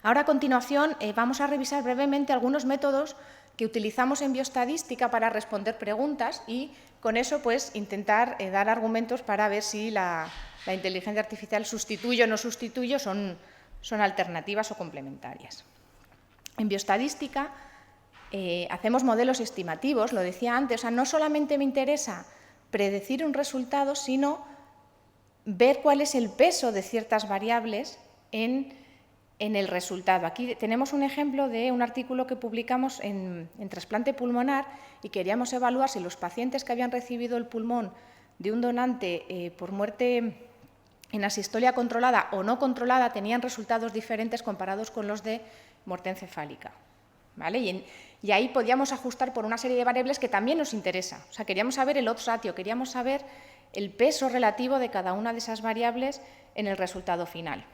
Ahora, a continuación, vamos a revisar brevemente algunos métodos que utilizamos en bioestadística para responder preguntas y, con eso, pues, intentar dar argumentos para ver si la inteligencia artificial sustituye o no sustituye, son alternativas o complementarias. En bioestadística hacemos modelos estimativos, lo decía antes, o sea, no solamente me interesa predecir un resultado, sino ver cuál es el peso de ciertas variables en el resultado. Aquí tenemos un ejemplo de un artículo que publicamos en trasplante pulmonar y queríamos evaluar si los pacientes que habían recibido el pulmón de un donante por muerte en asistolia controlada o no controlada tenían resultados diferentes comparados con los de muerte encefálica. ¿Vale? Y ahí podíamos ajustar por una serie de variables que también nos interesa. O sea, queríamos saber el odds ratio, queríamos saber el peso relativo de cada una de esas variables en el resultado final.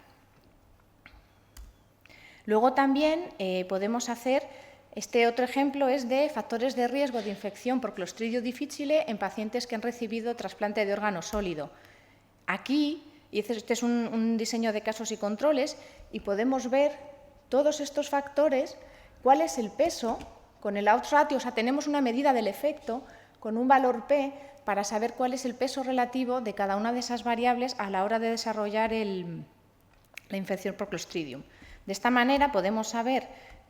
Luego también podemos hacer, este otro ejemplo es de factores de riesgo de infección por Clostridio difficile en pacientes que han recibido trasplante de órgano sólido. Aquí, y este es un diseño de casos y controles, y podemos ver todos estos factores, cuál es el peso con el odds ratio, o sea, tenemos una medida del efecto con un valor P para saber cuál es el peso relativo de cada una de esas variables a la hora de desarrollar la infección por Clostridium. De esta manera podemos saber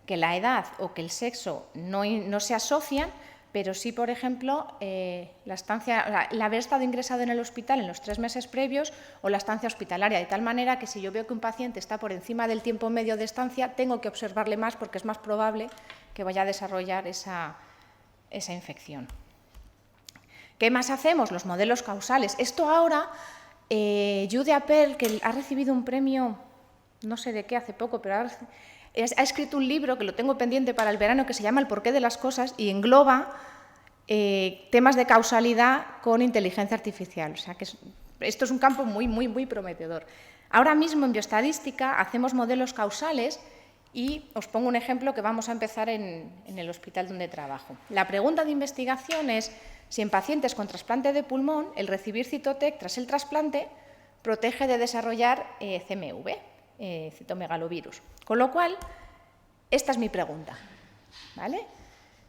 que la edad o que el sexo no se asocian, pero sí, por ejemplo, el haber estado ingresado en el hospital en los 3 meses previos o la estancia hospitalaria, de tal manera que si yo veo que un paciente está por encima del tiempo medio de estancia, tengo que observarle más porque es más probable que vaya a desarrollar esa infección. ¿Qué más hacemos? Los modelos causales. Esto ahora, Jude Appel, que ha recibido un premio, no sé de qué, hace poco, pero ha escrito un libro que lo tengo pendiente para el verano que se llama El porqué de las cosas y engloba temas de causalidad con inteligencia artificial. O sea, que esto es un campo muy, muy, muy prometedor. Ahora mismo en bioestadística hacemos modelos causales y os pongo un ejemplo que vamos a empezar en el hospital donde trabajo. La pregunta de investigación es si en pacientes con trasplante de pulmón el recibir Cytotec tras el trasplante protege de desarrollar CMV, citomegalovirus. Con lo cual, esta es mi pregunta, ¿vale?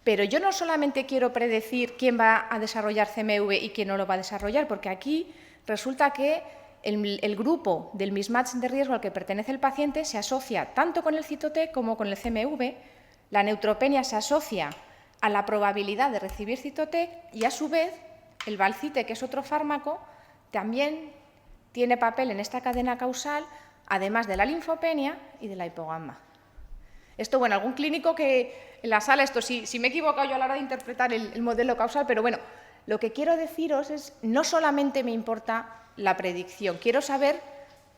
Pero yo no solamente quiero predecir quién va a desarrollar CMV y quién no lo va a desarrollar, porque aquí resulta que el grupo del mismatch de riesgo al que pertenece el paciente se asocia tanto con el Cytotec como con el CMV, la neutropenia se asocia a la probabilidad de recibir Cytotec y, a su vez, el Valcite, que es otro fármaco, también tiene papel en esta cadena causal, además de la linfopenia y de la hipogamma. Esto, bueno, algún clínico que en la sala, si me he equivocado yo a la hora de interpretar el modelo causal, pero bueno, lo que quiero deciros es, no solamente me importa la predicción, quiero saber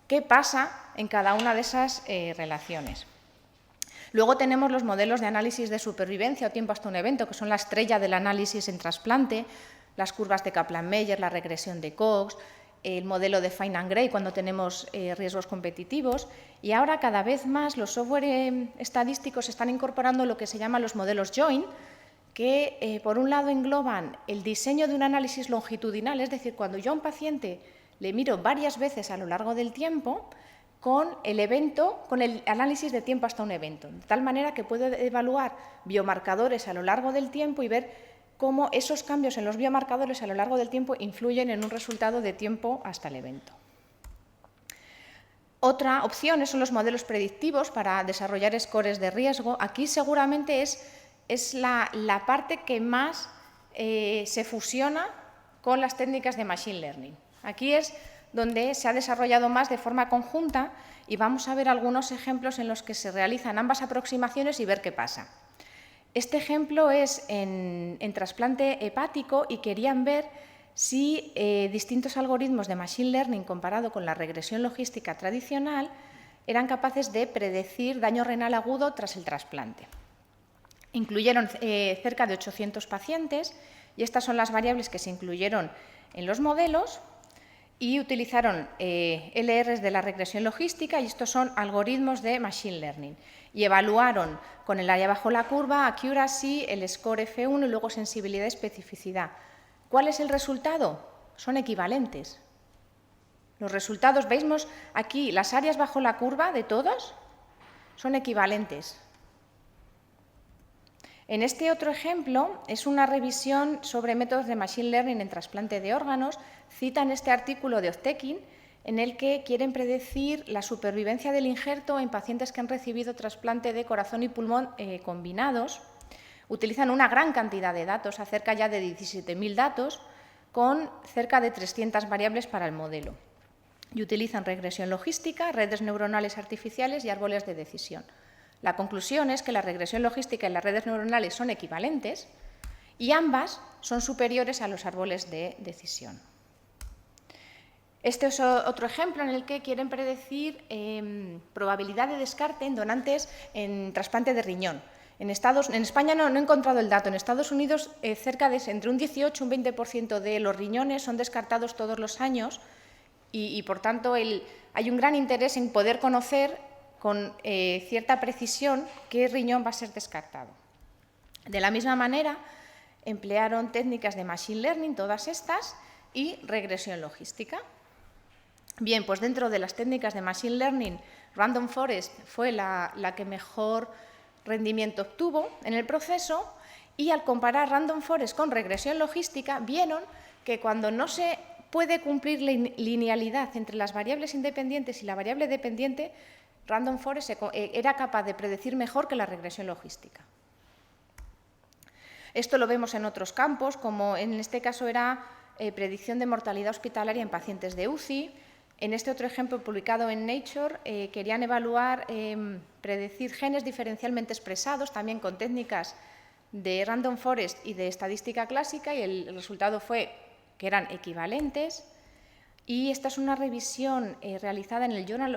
qué pasa en cada una de esas relaciones. Luego tenemos los modelos de análisis de supervivencia o tiempo hasta un evento, que son la estrella del análisis en trasplante, las curvas de Kaplan-Meier, la regresión de Cox, el modelo de Fine and Gray cuando tenemos riesgos competitivos, y ahora cada vez más los software estadísticos están incorporando lo que se llama los modelos joint, que por un lado engloban el diseño de un análisis longitudinal, es decir, cuando yo a un paciente le miro varias veces a lo largo del tiempo, con el análisis de tiempo hasta un evento, de tal manera que puedo evaluar biomarcadores a lo largo del tiempo y ver cómo esos cambios en los biomarcadores a lo largo del tiempo influyen en un resultado de tiempo hasta el evento. Otra opción son los modelos predictivos para desarrollar scores de riesgo. Aquí seguramente es la parte que más se fusiona con las técnicas de Machine Learning. Aquí es donde se ha desarrollado más de forma conjunta y vamos a ver algunos ejemplos en los que se realizan ambas aproximaciones y ver qué pasa. Este ejemplo es en trasplante hepático y querían ver si distintos algoritmos de Machine Learning comparado con la regresión logística tradicional eran capaces de predecir daño renal agudo tras el trasplante. Incluyeron cerca de 800 pacientes y estas son las variables que se incluyeron en los modelos y utilizaron LRs de la regresión logística y estos son algoritmos de Machine Learning. Y evaluaron con el área bajo la curva, accuracy, el score F1 y luego sensibilidad y especificidad. ¿Cuál es el resultado? Son equivalentes. Los resultados, veis aquí las áreas bajo la curva de todos son equivalentes. En este otro ejemplo es una revisión sobre métodos de Machine Learning en trasplante de órganos. Citan este artículo de Oztekin en el que quieren predecir la supervivencia del injerto en pacientes que han recibido trasplante de corazón y pulmón combinados. Utilizan una gran cantidad de datos, cerca ya de 17.000 datos, con cerca de 300 variables para el modelo. Y utilizan regresión logística, redes neuronales artificiales y árboles de decisión. La conclusión es que la regresión logística y las redes neuronales son equivalentes y ambas son superiores a los árboles de decisión. Este es otro ejemplo en el que quieren predecir probabilidad de descarte en donantes en trasplante de riñón. En España no he encontrado el dato. En Estados Unidos cerca de entre un 18 y un 20% de los riñones son descartados todos los años y por tanto hay un gran interés en poder conocer con cierta precisión qué riñón va a ser descartado. De la misma manera, emplearon técnicas de Machine Learning, todas estas, y regresión logística. Bien, pues dentro de las técnicas de Machine Learning, Random Forest fue la que mejor rendimiento obtuvo en el proceso y al comparar Random Forest con regresión logística, vieron que cuando no se puede cumplir la linealidad entre las variables independientes y la variable dependiente, Random Forest era capaz de predecir mejor que la regresión logística. Esto lo vemos en otros campos, como en este caso era predicción de mortalidad hospitalaria en pacientes de UCI. En este otro ejemplo publicado en Nature, querían evaluar, predecir genes diferencialmente expresados, también con técnicas de Random Forest y de estadística clásica, y el resultado fue que eran equivalentes. Y esta es una revisión realizada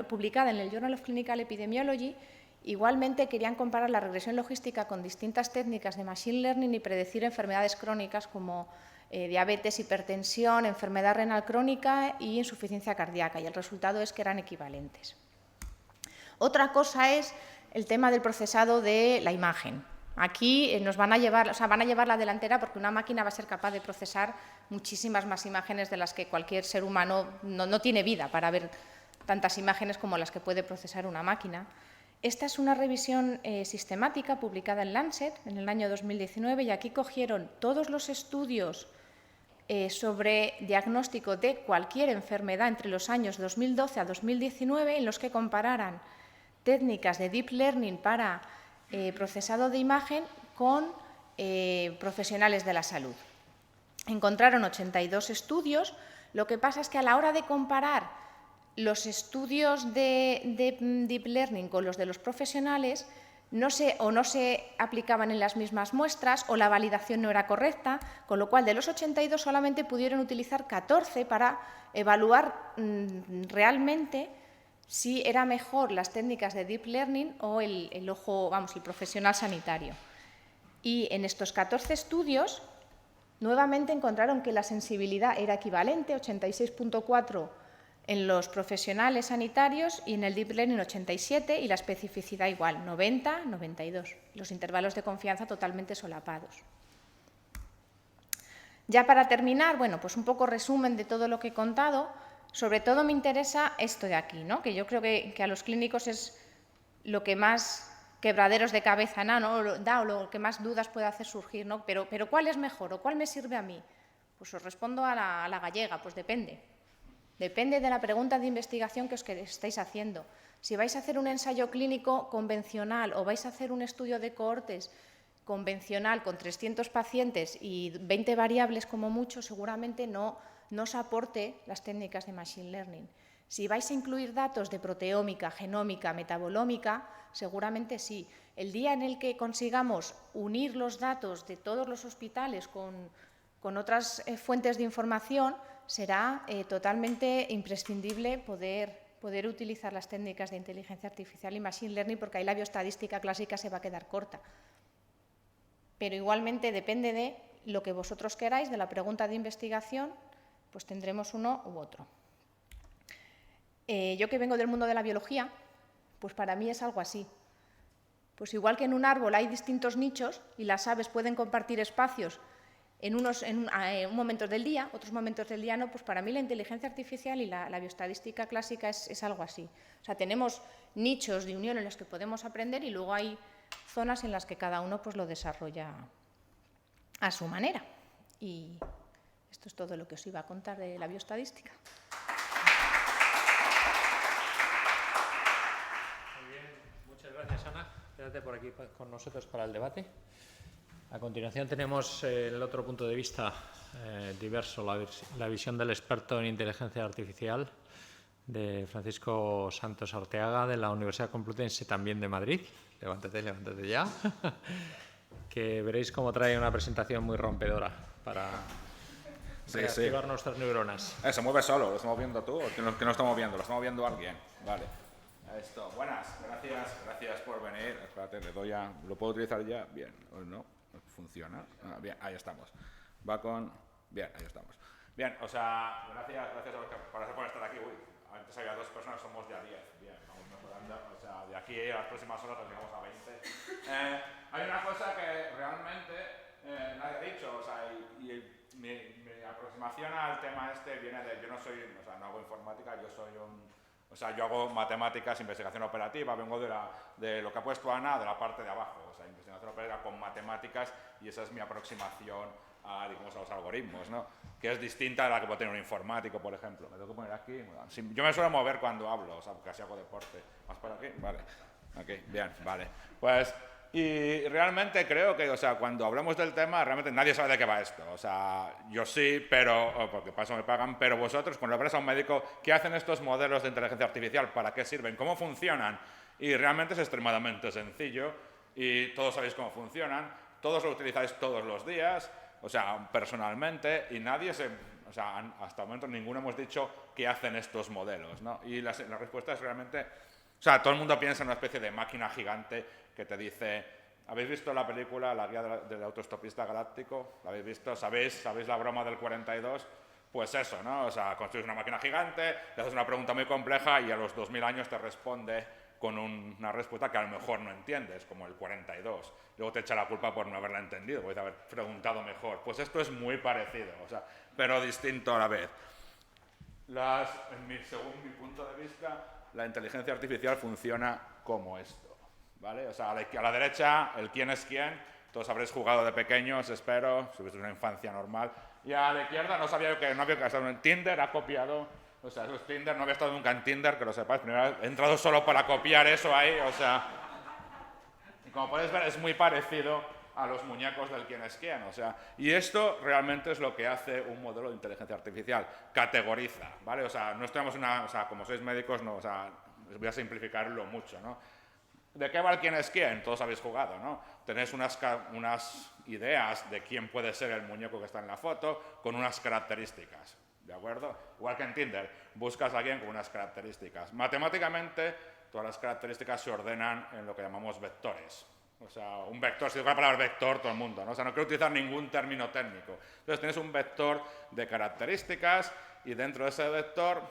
publicada en el Journal of Clinical Epidemiology. Igualmente querían comparar la regresión logística con distintas técnicas de Machine Learning y predecir enfermedades crónicas como diabetes, hipertensión, enfermedad renal crónica y insuficiencia cardíaca. Y el resultado es que eran equivalentes. Otra cosa es el tema del procesado de la imagen. Aquí van a llevar la delantera porque una máquina va a ser capaz de procesar muchísimas más imágenes de las que cualquier ser humano no tiene vida para ver tantas imágenes como las que puede procesar una máquina. Esta es una revisión sistemática publicada en Lancet en el año 2019 y aquí cogieron todos los estudios sobre diagnóstico de cualquier enfermedad entre los años 2012 a 2019 en los que compararan técnicas de Deep Learning para procesado de imagen con profesionales de la salud. Encontraron 82 estudios, lo que pasa es que a la hora de comparar los estudios de Deep Learning con los de los profesionales, no se aplicaban en las mismas muestras o la validación no era correcta, con lo cual de los 82 solamente pudieron utilizar 14 para evaluar realmente si era mejor las técnicas de Deep Learning o el profesional sanitario. Y en estos 14 estudios, nuevamente encontraron que la sensibilidad era equivalente, 86,4 en los profesionales sanitarios y en el Deep Learning 87, y la especificidad igual, 90, 92. Los intervalos de confianza totalmente solapados. Ya para terminar, bueno, pues un poco resumen de todo lo que he contado. Sobre todo me interesa esto de aquí, ¿no? Que yo creo que a los clínicos es lo que más quebraderos de cabeza da o lo que más dudas puede hacer surgir, ¿no? Pero ¿cuál es mejor o cuál me sirve a mí? Pues os respondo a la gallega, pues depende. Depende de la pregunta de investigación que os estáis haciendo. Si vais a hacer un ensayo clínico convencional o vais a hacer un estudio de cohortes convencional con 300 pacientes y 20 variables como mucho, seguramente no os aporte las técnicas de Machine Learning. Si vais a incluir datos de proteómica, genómica, metabolómica, seguramente sí. El día en el que consigamos unir los datos de todos los hospitales con otras fuentes de información, será totalmente imprescindible poder utilizar las técnicas de inteligencia artificial y Machine Learning, porque ahí la bioestadística clásica se va a quedar corta. Pero igualmente depende de lo que vosotros queráis, de la pregunta de investigación, pues tendremos uno u otro. Yo que vengo del mundo de la biología, pues para mí es algo así. Pues igual que en un árbol hay distintos nichos y las aves pueden compartir espacios en momentos del día, otros momentos del día no, pues para mí la inteligencia artificial y la bioestadística clásica es algo así. O sea, tenemos nichos de unión en los que podemos aprender y luego hay zonas en las que cada uno pues lo desarrolla a su manera. Y esto es todo lo que os iba a contar de la bioestadística. Muy bien, muchas gracias, Ana. Quédate por aquí con nosotros para el debate. A continuación tenemos el otro punto de vista diverso, la visión del experto en inteligencia artificial de Francisco Santos Arteaga, de la Universidad Complutense, también de Madrid. Levántate ya. Que veréis cómo trae una presentación muy rompedora para reactivar nuestras neuronas. ¿Se mueve solo? ¿Lo estamos viendo tú o que no estamos viendo? ¿Lo estamos viendo alguien? Vale. Esto. Buenas, gracias por venir. Espérate, le doy a... ¿Lo puedo utilizar ya? Bien, ¿o no? ¿Funciona? Ah, bien, ahí estamos. Va con... Bien, ahí estamos. Bien, o sea, gracias por estar aquí. Uy, antes había 2 personas, somos ya 10. Bien, vamos mejorando. O sea, de aquí a las próximas horas nos llegamos a 20. Hay una cosa que realmente nadie ha dicho, o sea, mi aproximación al tema este viene de... Yo no soy, o sea, no hago informática, yo soy o sea, yo hago matemáticas, investigación operativa, vengo de lo que ha puesto Ana, de la parte de abajo, o sea, investigación operativa con matemáticas, y esa es mi aproximación a, digamos, a los algoritmos, ¿no? Que es distinta a la que puede tener un informático, por ejemplo. Me tengo que poner aquí. Yo me suelo mover cuando hablo, o sea, porque así hago deporte. ¿Más por aquí? Vale. Aquí, bien, vale. Pues, y realmente creo que, o sea, cuando hablamos del tema, realmente nadie sabe de qué va esto. O sea, yo sí, pero, porque para eso me pagan, pero vosotros, cuando habláis a un médico, ¿qué hacen estos modelos de inteligencia artificial? ¿Para qué sirven? ¿Cómo funcionan? Y realmente es extremadamente sencillo y todos sabéis cómo funcionan, todos lo utilizáis todos los días, o sea, personalmente, y nadie o sea, hasta el momento ninguno hemos dicho qué hacen estos modelos, ¿no? Y la respuesta es realmente, o sea, todo el mundo piensa en una especie de máquina gigante que te dice, ¿habéis visto la película La guía del autoestopista galáctico? ¿La habéis visto? ¿Sabéis la broma del 42? Pues eso, ¿no? O sea, construyes una máquina gigante, le haces una pregunta muy compleja y a los 2000 años te responde con una respuesta que a lo mejor no entiendes, como el 42. Luego te echa la culpa por no haberla entendido, por haber preguntado mejor. Pues esto es muy parecido, o sea, pero distinto a la vez. Según mi punto de vista, la inteligencia artificial funciona como esto, ¿vale? O sea, a la derecha, el quién es quién, todos habréis jugado de pequeños, espero, si hubisteis una infancia normal. Y a la izquierda no sabía que no había estado en Tinder, ha copiado, o sea, eso es Tinder, no había estado nunca en Tinder, que lo sepáis, primero he entrado solo para copiar eso ahí, o sea... Y como podéis ver, es muy parecido a los muñecos del quién es quién, o sea... Y esto realmente es lo que hace un modelo de inteligencia artificial, categoriza, ¿vale? O sea, no estamos o sea, como sois médicos, no, o sea, voy a simplificarlo mucho, ¿no? ¿De qué va el quién es quién? Todos habéis jugado, ¿no? Tenéis unas ideas de quién puede ser el muñeco que está en la foto con unas características, ¿de acuerdo? Igual que en Tinder, buscas a alguien con unas características. Matemáticamente, todas las características se ordenan en lo que llamamos vectores. O sea, un vector, si digo la palabra vector, todo el mundo, ¿no? O sea, no quiero utilizar ningún término técnico. Entonces, tienes un vector de características y dentro de ese vector,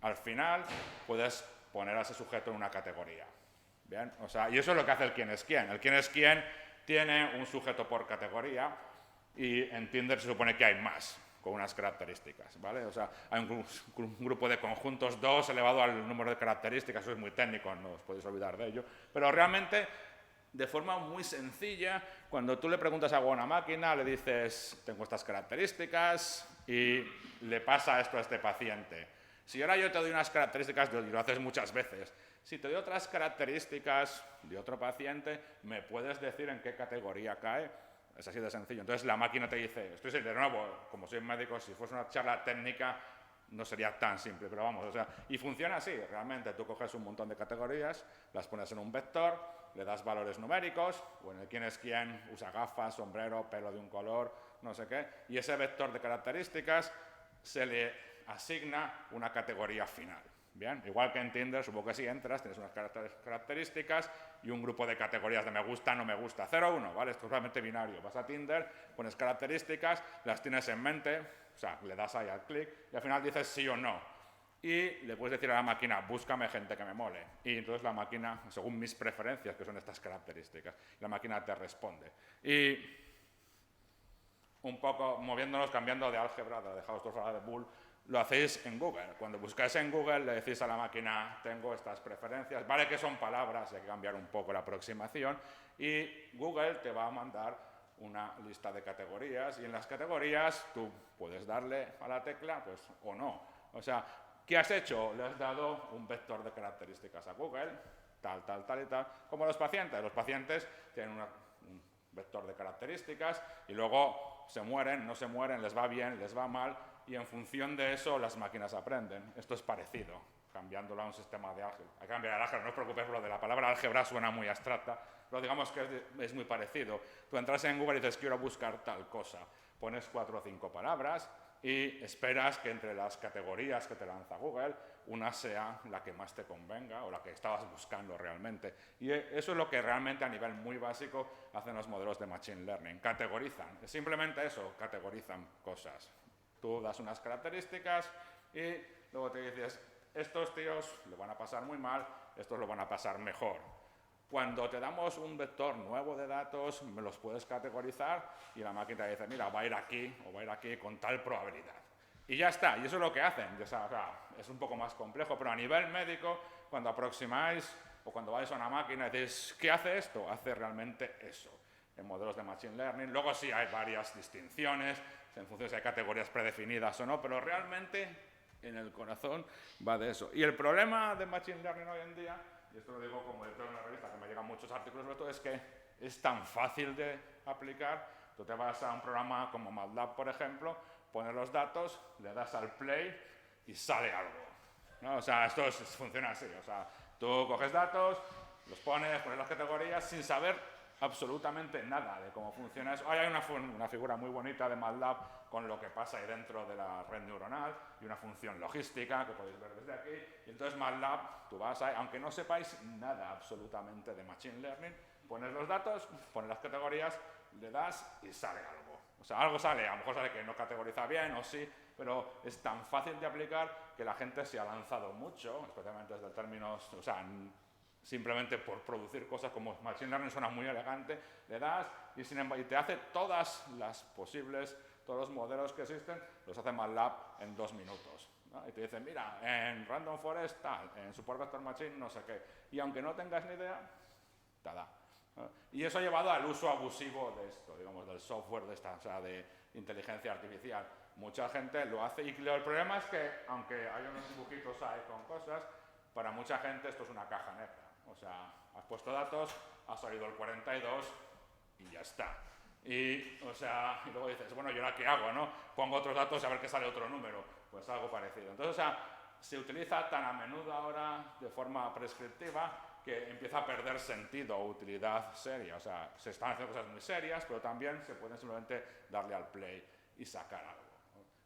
al final, puedes poner a ese sujeto en una categoría. Bien, o sea, y eso es lo que hace el quién es quién. El quién es quién tiene un sujeto por categoría y en Tinder se supone que hay más, con unas características, ¿vale? O sea, hay un grupo de conjuntos 2 elevado al número de características, eso es muy técnico, no os podéis olvidar de ello, pero realmente, de forma muy sencilla, cuando tú le preguntas a una máquina, le dices, tengo estas características y le pasa esto a este paciente. Si ahora yo te doy unas características, y lo haces muchas veces, si te doy otras características de otro paciente, ¿me puedes decir en qué categoría cae? Es así de sencillo. Entonces la máquina te dice, estoy de nuevo, como soy médico, si fuese una charla técnica no sería tan simple, pero vamos, o sea, y funciona así, realmente tú coges un montón de categorías, las pones en un vector, le das valores numéricos, o en el quién es quién, usa gafas, sombrero, pelo de un color, no sé qué, y ese vector de características se le asigna una categoría final. Bien, igual que en Tinder, supongo que si entras, tienes unas características y un grupo de categorías de me gusta, no me gusta, 0, 1, ¿vale? Esto es realmente binario. Vas a Tinder, pones características, las tienes en mente, o sea, le das ahí al clic y al final dices sí o no. Y le puedes decir a la máquina, búscame gente que me mole. Y entonces la máquina, según mis preferencias, que son estas características, la máquina te responde. Y un poco moviéndonos, cambiando de álgebra, de de Boole, lo hacéis en Google. Cuando buscáis en Google le decís a la máquina, tengo estas preferencias, vale que son palabras, hay que cambiar un poco la aproximación, y Google te va a mandar una lista de categorías, y en las categorías tú puedes darle a la tecla, pues, o no. O sea, ¿qué has hecho? Le has dado un vector de características a Google, tal y tal, como los pacientes. Los pacientes tienen un vector de características y luego se mueren, no se mueren, les va bien, les va mal, y en función de eso las máquinas aprenden. Esto es parecido, cambiándolo a un sistema de álgebra. Hay que cambiar el álgebra, no os preocupéis, lo de la palabra álgebra suena muy abstracta, pero digamos que es muy parecido. Tú entras en Google y dices, quiero buscar tal cosa. Pones 4 o 5 palabras y esperas que entre las categorías que te lanza Google, una sea la que más te convenga o la que estabas buscando realmente. Y eso es lo que realmente a nivel muy básico hacen los modelos de Machine Learning. Categorizan, es simplemente eso, categorizan cosas. Tú das unas características y luego te dices, estos tíos lo van a pasar muy mal, estos lo van a pasar mejor. Cuando te damos un vector nuevo de datos, me los puedes categorizar y la máquina dice, mira, va a ir aquí o va a ir aquí con tal probabilidad. Y ya está, y eso es lo que hacen. O sea, es un poco más complejo, pero a nivel médico, cuando aproximáis o cuando vais a una máquina y decís, ¿qué hace esto? Hace realmente eso. En modelos de Machine Learning. Luego sí hay varias distinciones, en función de si hay categorías predefinidas o no, pero realmente en el corazón va de eso. Y el problema de Machine Learning hoy en día, y esto lo digo como director de una revista, que me llegan muchos artículos sobre esto, es que es tan fácil de aplicar. Tú te vas a un programa como MATLAB, por ejemplo, pones los datos, le das al play y sale algo, ¿no? O sea, esto funciona así. O sea, tú coges datos, los pones las categorías sin saber absolutamente nada de cómo funciona eso. Hay una figura muy bonita de MATLAB con lo que pasa ahí dentro de la red neuronal y una función logística que podéis ver desde aquí. Y entonces MATLAB, tú vas ahí, aunque no sepáis nada absolutamente de Machine Learning, pones los datos, pones las categorías, le das y sale algo. O sea, algo sale, a lo mejor sale que no categoriza bien o sí, pero es tan fácil de aplicar que la gente se ha lanzado mucho, especialmente desde términos, o sea, simplemente por producir cosas como Machine Learning suena muy elegante, le das y te hace todas las posibles, todos los modelos que existen, los hace MATLAB en 2 minutos. ¿No? Y te dicen, mira, en Random Forest tal, en Support Vector Machine no sé qué. Y aunque no tengas ni idea, te da. ¿No? Y eso ha llevado al uso abusivo de esto, digamos, del software de esta, o sea, de inteligencia artificial. Mucha gente lo hace y el problema es que, aunque hay unos dibujitos ahí con cosas, para mucha gente esto es una caja negra. O sea, has puesto datos, ha salido el 42 y ya está. Y, o sea, y luego dices, bueno, ¿y ahora qué hago, no? Pongo otros datos y a ver qué sale otro número. Pues algo parecido. Entonces, o sea, se utiliza tan a menudo ahora de forma prescriptiva que empieza a perder sentido o utilidad seria. O sea, se están haciendo cosas muy serias, pero también se pueden simplemente darle al play y sacar algo.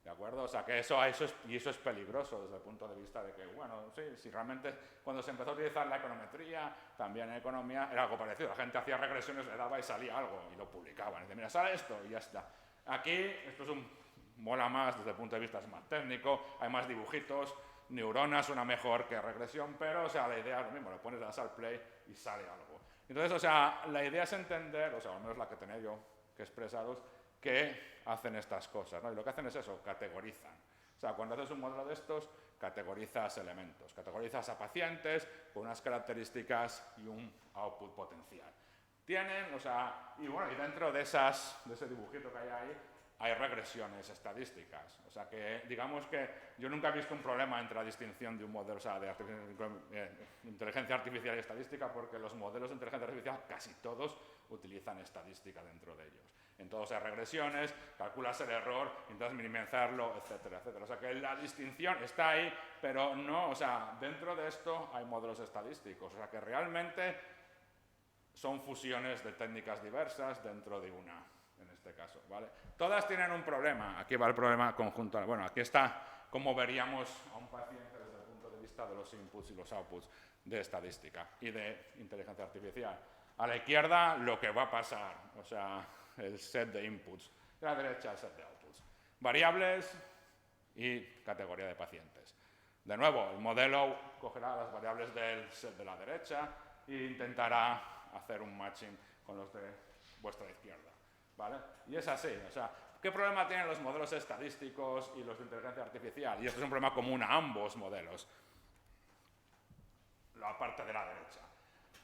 ¿De acuerdo? O sea, que eso es peligroso desde el punto de vista de que, bueno, sí, si realmente cuando se empezó a utilizar la econometría, también en economía, era algo parecido. La gente hacía regresiones, le daba y salía algo y lo publicaban. Y dice, mira, sale esto y ya está. Aquí, esto mola más desde el punto de vista más técnico, hay más dibujitos, neuronas suena mejor que regresión, pero, o sea, la idea es lo mismo, le pones, das al play y sale algo. Entonces, o sea, la idea es entender, o sea, al menos la que tenía yo que expresaros, que hacen estas cosas, ¿no? Y lo que hacen es eso, categorizan. O sea, cuando haces un modelo de estos, categorizas elementos, categorizas a pacientes con unas características y un output potencial. Tienen, o sea, y bueno, y dentro de ese dibujito que hay ahí, hay regresiones estadísticas. O sea, que digamos que yo nunca he visto un problema entre la distinción de un modelo, o sea, de inteligencia artificial y estadística, porque los modelos de inteligencia artificial, casi todos, utilizan estadística dentro de ellos. En todos hay regresiones, calculas el error, intentas minimizarlo, etcétera, etcétera. O sea, que la distinción está ahí, pero no, o sea, dentro de esto hay modelos estadísticos. O sea, que realmente son fusiones de técnicas diversas dentro de una, en este caso, ¿vale? Todas tienen un problema. Aquí va el problema conjunto. Bueno, aquí está cómo veríamos a un paciente desde el punto de vista de los inputs y los outputs de estadística y de inteligencia artificial. A la izquierda, lo que va a pasar, o sea, el set de inputs. Y a la derecha, el set de outputs. Variables y categoría de pacientes. De nuevo, el modelo cogerá las variables del set de la derecha e intentará hacer un matching con los de vuestra izquierda, ¿vale? Y es así, o sea, ¿qué problema tienen los modelos estadísticos y los de inteligencia artificial? Y esto es un problema común a ambos modelos, la parte de la derecha.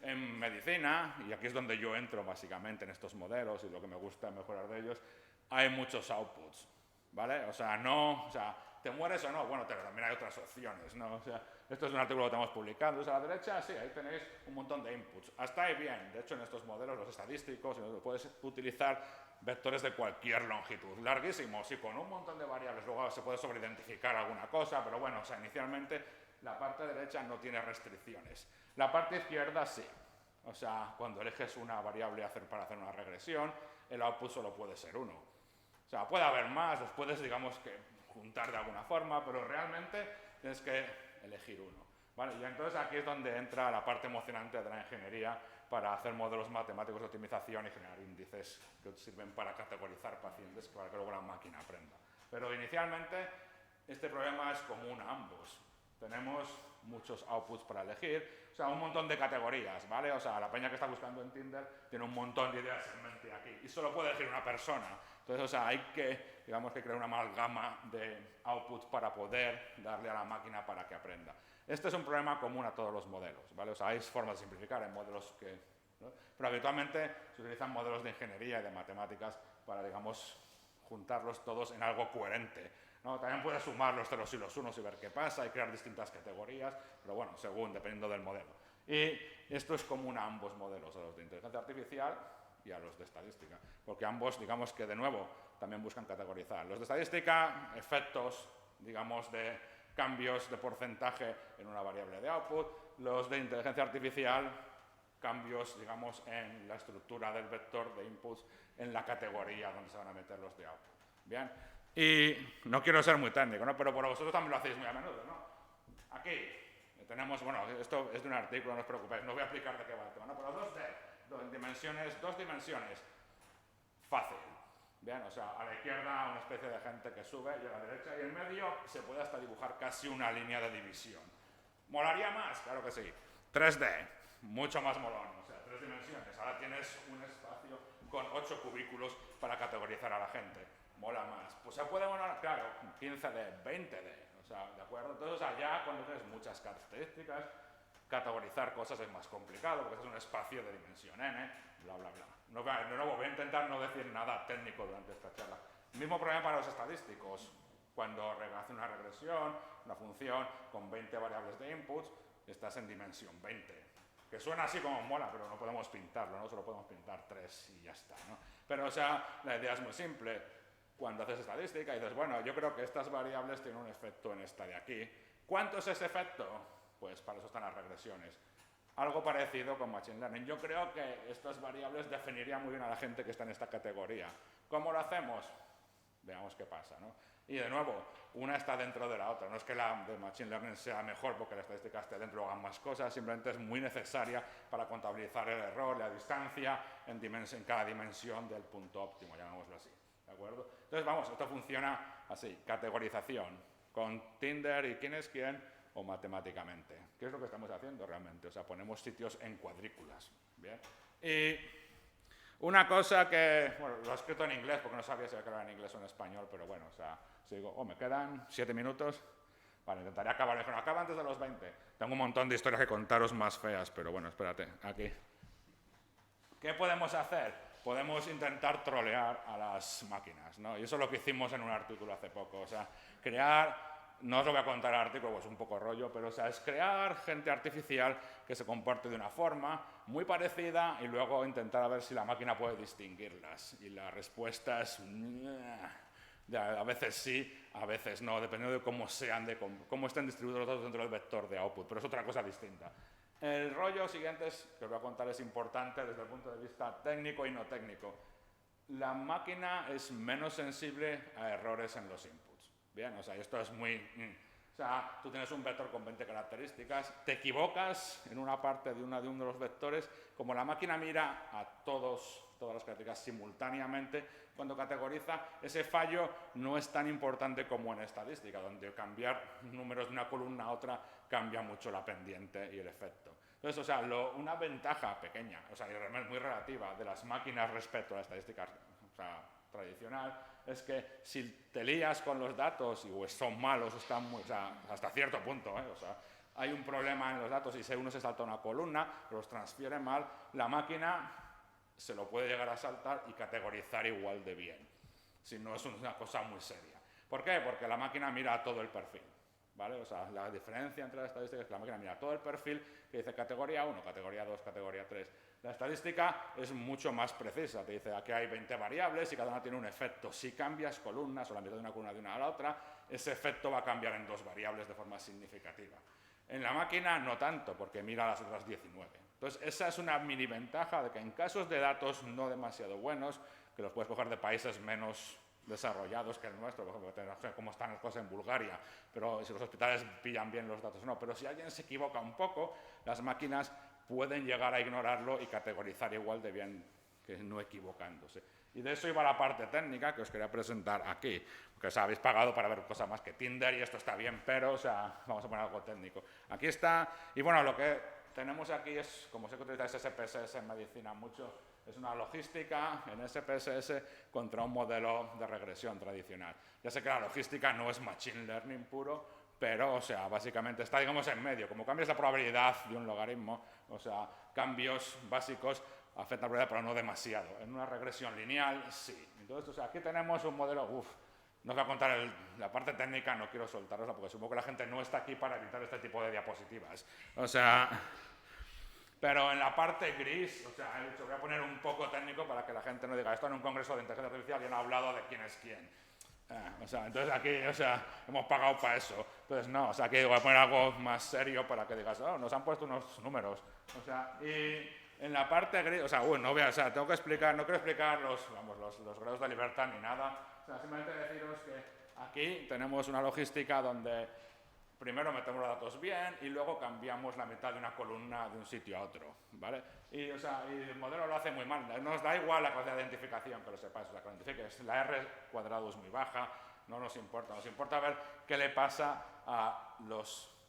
En medicina, y aquí es donde yo entro básicamente en estos modelos y lo que me gusta mejorar de ellos, hay muchos outputs, ¿vale? O sea, no, o sea, ¿te mueres o no? Bueno, pero también hay otras opciones, ¿no? O sea, esto es un artículo que estamos publicando. A la derecha, sí, ahí tenéis un montón de inputs. Hasta ahí bien. De hecho, en estos modelos, los estadísticos, puedes utilizar vectores de cualquier longitud, larguísimos y con un montón de variables. Luego se puede sobreidentificar alguna cosa, pero bueno, o sea, inicialmente la parte derecha no tiene restricciones. La parte izquierda sí. O sea, cuando eliges una variable para hacer una regresión, el output solo puede ser uno. O sea, puede haber más, los puedes, digamos, que juntar de alguna forma, pero realmente tienes que elegir uno, ¿vale? Y entonces aquí es donde entra la parte emocionante de la ingeniería para hacer modelos matemáticos de optimización y generar índices que sirven para categorizar pacientes para que luego la máquina aprenda. Pero inicialmente este problema es común a ambos. Tenemos muchos outputs para elegir, o sea, un montón de categorías, ¿vale? O sea, la peña que está buscando en Tinder tiene un montón de ideas en mente aquí y solo puede elegir una persona. Entonces, o sea, hay que, digamos, que crear una amalgama de outputs para poder darle a la máquina para que aprenda. Este es un problema común a todos los modelos, ¿vale? O sea, hay formas de simplificar en modelos que, ¿no? Pero habitualmente se utilizan modelos de ingeniería y de matemáticas para, digamos, juntarlos todos en algo coherente, ¿no? También puedes sumar los ceros y los unos y ver qué pasa y crear distintas categorías, pero bueno, dependiendo del modelo. Y esto es común a ambos modelos, a los de inteligencia artificial y a los de estadística, porque ambos, digamos que de nuevo, también buscan categorizar. Los de estadística, efectos, digamos, de cambios de porcentaje en una variable de output. Los de inteligencia artificial, cambios, digamos, en la estructura del vector de inputs en la categoría donde se van a meter los de output. Bien, y no quiero ser muy técnico, ¿no? Pero por vosotros también lo hacéis muy a menudo, ¿no? Aquí tenemos, bueno, esto es de un artículo, no os preocupéis, no voy a explicar de qué va el tema, ¿no? Pero dos dimensiones, fácil. Bien, o sea, a la izquierda una especie de gente que sube y a la derecha y en medio se puede hasta dibujar casi una línea de división. ¿Molaría más? Claro que sí. 3D, mucho más molón, o sea, 3 dimensiones. Ahora tienes un espacio con 8 cubículos para categorizar a la gente. Mola más. Pues se puede molar, claro, 15D, 20D, o sea, ¿de acuerdo? Entonces, allá cuando tienes muchas características, categorizar cosas es más complicado porque es un espacio de dimensión n, bla, bla, bla. Voy a intentar no decir nada técnico durante esta charla. Mismo problema para los estadísticos. Cuando hace una regresión, una función con 20 variables de inputs, estás en dimensión 20. Que suena así como mola, pero no podemos pintarlo, ¿no? Solo podemos pintar 3 y ya está, ¿no? Pero, o sea, la idea es muy simple. Cuando haces estadística y dices, bueno, yo creo que estas variables tienen un efecto en esta de aquí. ¿Cuánto es ese efecto? Pues para eso están las regresiones. algo parecido con Machine Learning. Yo creo que estas variables definirían muy bien a la gente que está en esta categoría. ¿Cómo lo hacemos? Veamos qué pasa, ¿no? Y de nuevo, una está dentro de la otra. No es que la de Machine Learning sea mejor porque la estadística esté dentro y hagan más cosas, simplemente es muy necesaria para contabilizar el error, la distancia, en cada dimensión del punto óptimo, llamémoslo así. ¿De acuerdo? Entonces, vamos, esto funciona así, categorización, con Tinder y quién es quién, o matemáticamente. ¿Qué es lo que estamos haciendo realmente? O sea, ponemos sitios en cuadrículas. ¿Bien? Y una cosa que, bueno, lo he escrito en inglés porque no sabía si era en inglés o en español, pero bueno, o sea, si digo, me quedan 7 minutos, vale, intentaré acabar, me acaba antes de los 20. Tengo un montón de historias que contaros más feas, pero bueno, espérate, aquí. ¿Qué podemos hacer? Podemos intentar trolear a las máquinas, ¿no? Y eso es lo que hicimos en un artículo hace poco, o sea, crear... No os lo voy a contar el artículo, pues es un poco rollo, pero o sea, es crear gente artificial que se comporte de una forma muy parecida y luego intentar a ver si la máquina puede distinguirlas. Y la respuesta es... a veces sí, a veces no, dependiendo de cómo sean, de cómo estén distribuidos los datos dentro del vector de output, pero es otra cosa distinta. El rollo siguiente que os voy a contar es importante desde el punto de vista técnico y no técnico. La máquina es menos sensible a errores en los inputs. Bien, o sea, esto es muy... O sea, tú tienes un vector con 20 características, te equivocas en una parte de uno de los vectores, como la máquina mira a todas las características simultáneamente, cuando categoriza, ese fallo no es tan importante como en estadística, donde cambiar números de una columna a otra cambia mucho la pendiente y el efecto. Entonces, o sea, una ventaja pequeña, o sea, muy relativa de las máquinas respecto a la estadística, o sea, tradicional, es que si te lías con los datos y son malos, están muy, o sea, hasta cierto punto, o sea, hay un problema en los datos y si uno se salta una columna, los transfiere mal, la máquina se lo puede llegar a saltar y categorizar igual de bien, si no es una cosa muy seria. ¿Por qué? Porque la máquina mira todo el perfil, ¿vale? O sea, la diferencia entre las estadísticas es que la máquina mira todo el perfil que dice categoría 1, categoría 2, categoría 3. La estadística es mucho más precisa, te dice aquí hay 20 variables y cada una tiene un efecto. Si cambias columnas o la mitad de una columna de una a la otra, ese efecto va a cambiar en 2 variables de forma significativa. En la máquina no tanto, porque mira las otras 19. Entonces, esa es una mini ventaja de que en casos de datos no demasiado buenos, que los puedes coger de países menos desarrollados que el nuestro, por ejemplo, no sé cómo están las cosas en Bulgaria, pero si los hospitales pillan bien los datos o no, pero si alguien se equivoca un poco, las máquinas pueden llegar a ignorarlo y categorizar igual de bien que no equivocándose. Y de eso iba la parte técnica que os quería presentar aquí, porque os habéis pagado para ver cosas más que Tinder y esto está bien, pero, o sea, vamos a poner algo técnico. Aquí está, y bueno, lo que tenemos aquí es, como sé que utilizáis SPSS en medicina mucho, es una logística en SPSS contra un modelo de regresión tradicional. Ya sé que la logística no es machine learning puro, pero, o sea, básicamente está, digamos, en medio. Como cambias la probabilidad de un logaritmo, o sea, cambios básicos afectan la probabilidad, pero no demasiado. En una regresión lineal, sí. Entonces, o sea, aquí tenemos un modelo, no os voy a contar la parte técnica, no quiero soltarosla, porque supongo que la gente no está aquí para editar este tipo de diapositivas. O sea, pero en la parte gris, o sea, he dicho, voy a poner un poco técnico para que la gente no diga, esto en un congreso de inteligencia artificial ya no ha hablado de quién es quién. O sea, entonces aquí, o sea, hemos pagado para eso. Entonces, no, o sea, aquí voy a poner algo más serio para que digas, oh, nos han puesto unos números. O sea, y en la parte gris, o sea, no voy a, o sea, tengo que explicar, no quiero explicar los grados de libertad ni nada. O sea, simplemente deciros que aquí tenemos una logística donde primero metemos los datos bien y luego cambiamos la mitad de una columna de un sitio a otro, ¿vale? Y, o sea, y el modelo lo hace muy mal. Nos da igual la capacidad de identificación, que lo sepáis, o sea, que lo identifiques. La R cuadrado es muy baja, no nos importa. Nos importa ver qué le pasa a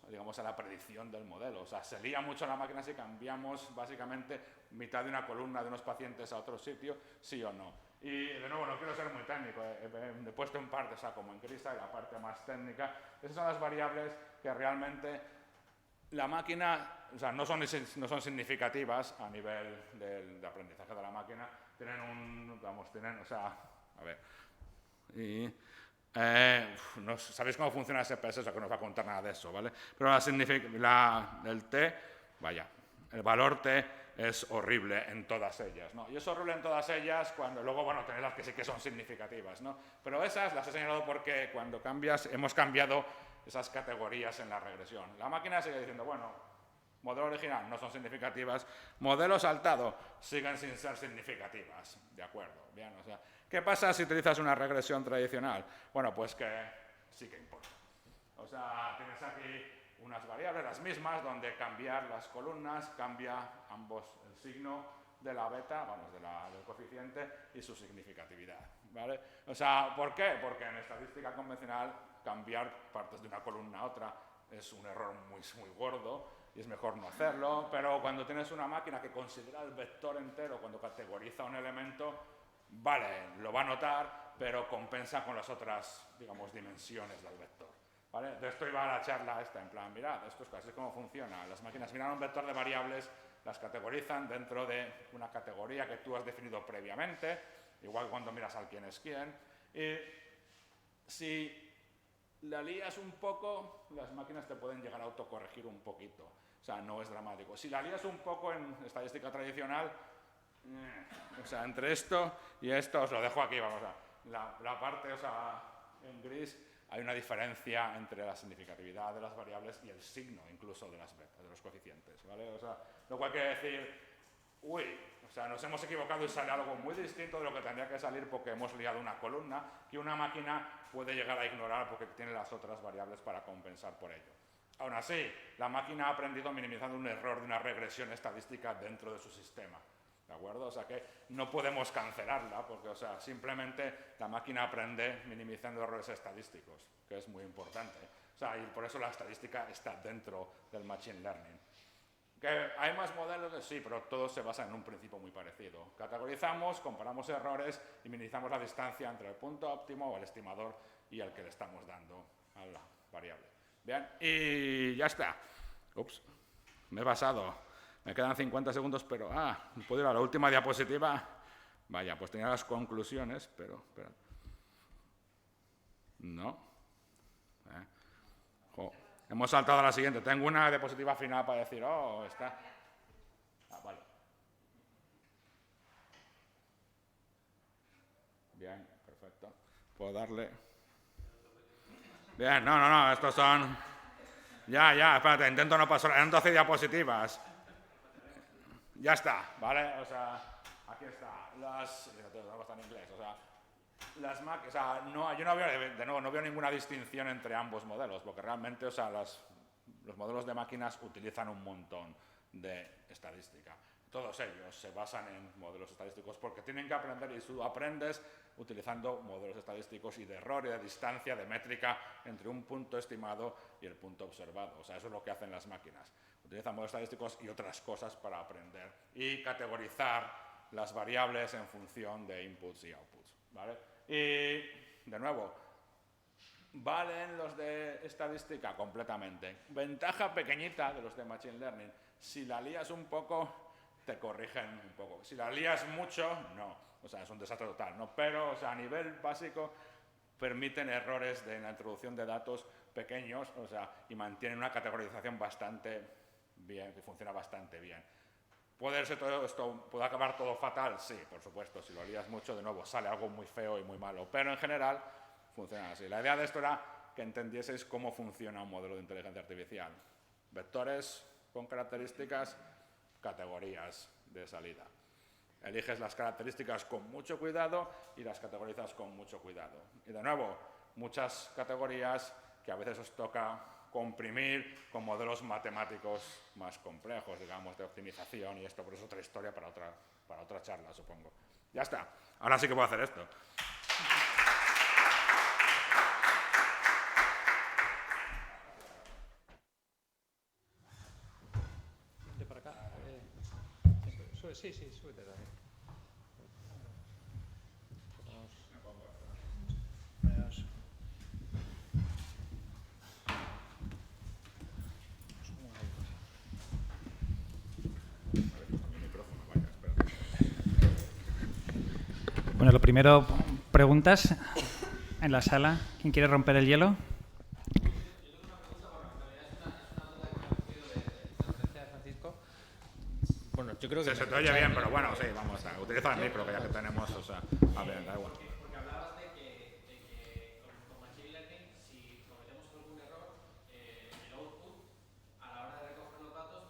digamos, a la predicción del modelo. O sea, se lía mucho la máquina si cambiamos básicamente mitad de una columna de unos pacientes a otro sitio, sí o no. Y, de nuevo, no quiero ser muy técnico, he puesto en parte, o sea, como en Crisa, y la parte más técnica. Esas son las variables que realmente la máquina, o sea, no son significativas a nivel de aprendizaje de la máquina. O sea, a ver. Y, no sabéis cómo funciona SPS, o sea, que no os va a contar nada de eso, ¿vale? Pero el T, vaya, el valor T es horrible en todas ellas, ¿no? Y es horrible en todas ellas cuando luego, bueno, tenéis las que sí que son significativas, ¿no? Pero esas las he señalado porque cuando hemos cambiado esas categorías en la regresión. La máquina sigue diciendo, bueno, Modelo original no son significativas. Modelo saltado siguen sin ser significativas. ¿De acuerdo? Bien, o sea, ¿qué pasa si utilizas una regresión tradicional? Bueno, pues que sí que importa. O sea, tienes aquí unas variables, las mismas, donde cambiar las columnas cambia ambos el signo de la beta, vamos, del coeficiente y su significatividad, ¿vale? O sea, ¿por qué? Porque en estadística convencional cambiar partes de una columna a otra es un error muy gordo y es mejor no hacerlo, pero cuando tienes una máquina que considera el vector entero cuando categoriza un elemento, vale, lo va a notar, pero compensa con las otras, digamos, dimensiones del vector. ¿Vale? De esto iba la charla esta, en plan, mirad, esto es casi cómo funciona. Las máquinas miran un vector de variables, las categorizan dentro de una categoría que tú has definido previamente, igual cuando miras al quién es quién, y si la lías un poco, las máquinas te pueden llegar a autocorregir un poquito. O sea, no es dramático. Si la lías un poco en estadística tradicional, o sea, entre esto y esto, os lo dejo aquí, vamos a la parte, o sea, en gris, hay una diferencia entre la significatividad de las variables y el signo incluso de las betas, de los coeficientes, ¿vale? O sea, lo cual quiere decir, uy, o sea, nos hemos equivocado y sale algo muy distinto de lo que tendría que salir porque hemos liado una columna que una máquina puede llegar a ignorar porque tiene las otras variables para compensar por ello. Aún así, la máquina ha aprendido minimizando un error de una regresión estadística dentro de su sistema. ¿De acuerdo? O sea que no podemos cancelarla porque, o sea, simplemente la máquina aprende minimizando errores estadísticos, que es muy importante. O sea, y por eso la estadística está dentro del Machine Learning. ¿Que hay más modelos? Sí, pero todos se basan en un principio muy parecido. Categorizamos, comparamos errores y minimizamos la distancia entre el punto óptimo o el estimador y el que le estamos dando a la variable. Bien, y ya está. Ups, me he pasado. Me quedan 50 segundos, pero... puedo ir a la última diapositiva. Vaya, pues tenía las conclusiones, pero... Espera. No. Hemos saltado a la siguiente. Tengo una diapositiva final para decir, está... vale. Bien, perfecto. Puedo darle... Bien, no, estos son... Ya, espérate, intento no pasar... Eran 12 diapositivas. Ya está, ¿vale? O sea, aquí está. Está en inglés, o sea, las máquinas, o sea, yo no veo, de nuevo, no veo ninguna distinción entre ambos modelos, porque realmente, o sea, los modelos de máquinas utilizan un montón de estadística. Todos ellos se basan en modelos estadísticos porque tienen que aprender y tú aprendes utilizando modelos estadísticos y de error y de distancia, de métrica entre un punto estimado y el punto observado. O sea, eso es lo que hacen las máquinas. Utilizan modelos estadísticos y otras cosas para aprender y categorizar las variables en función de inputs y outputs, ¿vale? Y, de nuevo, ¿valen los de estadística? Completamente. Ventaja pequeñita de los de Machine Learning. Si la lías un poco, te corrigen un poco. Si la lías mucho, no. O sea, es un desastre total, ¿no? Pero, o sea, a nivel básico, permiten errores en la introducción de datos pequeños, o sea, y mantienen una categorización bastante bien, que funciona bastante bien. ¿Puede ser todo esto, puede acabar todo fatal? Sí, por supuesto. Si lo lías mucho, de nuevo, sale algo muy feo y muy malo. Pero en general, funciona así. La idea de esto era que entendieseis cómo funciona un modelo de inteligencia artificial. Vectores con características, categorías de salida. Eliges las características con mucho cuidado y las categorizas con mucho cuidado. Y de nuevo, muchas categorías que a veces os toca comprimir con modelos matemáticos más complejos, digamos, de optimización y esto, por eso es otra historia para otra charla, supongo. Ya está. Ahora sí que puedo hacer esto. De para acá. Sí, súbete también. Bueno, lo primero, preguntas en la sala. ¿Quién quiere romper el hielo? Bueno, yo creo que... Se te oye bien, pero bueno, sí, vamos a utilizar el micro que ya que tenemos, o sea, a ver, da igual. Porque hablabas de que con Machine Learning, si cometemos algún error, el output, a la hora de recoger los datos,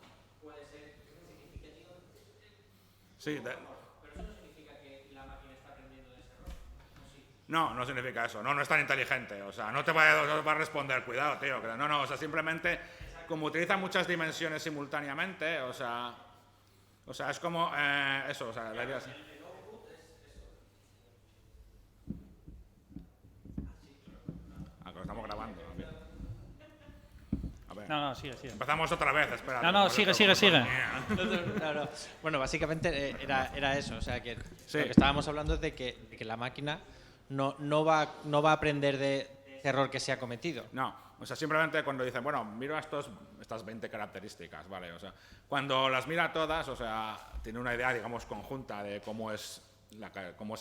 Sí, Pero eso no significa que la máquina está aprendiendo de ese error. ¿O sí? no, no significa eso. No es tan inteligente. O sea, no te va a responder, cuidado, tío. No, o sea, simplemente, como utiliza muchas dimensiones simultáneamente, o sea, es como eso, o sea, la idea es... Ah, que lo estamos grabando. A ver. No, sigue. Empezamos otra vez, espera. No, sigue. No. Bueno, básicamente era eso. O sea, que Sí. lo que estábamos hablando es de que la máquina no va a aprender de ese error que se ha cometido. No, o sea, simplemente cuando dicen, bueno, miro estas 20 características, ¿vale? O sea, cuando las mira todas, o sea, tiene una idea, digamos, conjunta de cómo es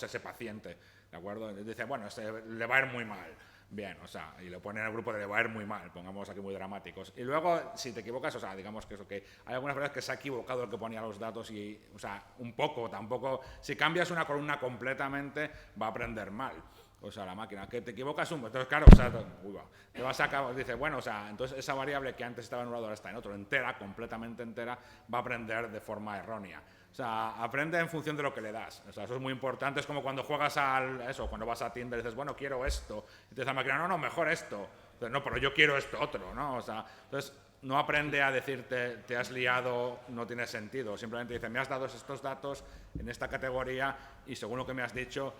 ese paciente, ¿de acuerdo? Y dice, bueno, le va a ir muy mal. Bien, o sea, y lo pone en el grupo de le va a ir muy mal, pongamos aquí muy dramáticos. Y luego, si te equivocas, o sea, digamos que eso, que hay algunas veces que se ha equivocado el que ponía los datos y, o sea, un poco, tampoco, si cambias una columna completamente, va a aprender mal. O sea, la máquina, que te equivocas entonces claro, o sea, te vas a acabar, dice, bueno, o sea, entonces esa variable que antes estaba en un lado ahora está en otro, entera, completamente entera, va a aprender de forma errónea. O sea, aprende en función de lo que le das. O sea, eso es muy importante. Es como cuando juegas cuando vas a Tinder y dices, bueno, quiero esto. Y te dice la máquina, no, mejor esto. Entonces, no, pero yo quiero esto otro, ¿no? O sea, entonces no aprende a decirte, te has liado, no tiene sentido. Simplemente dice, me has dado estos datos en esta categoría y según lo que me has dicho,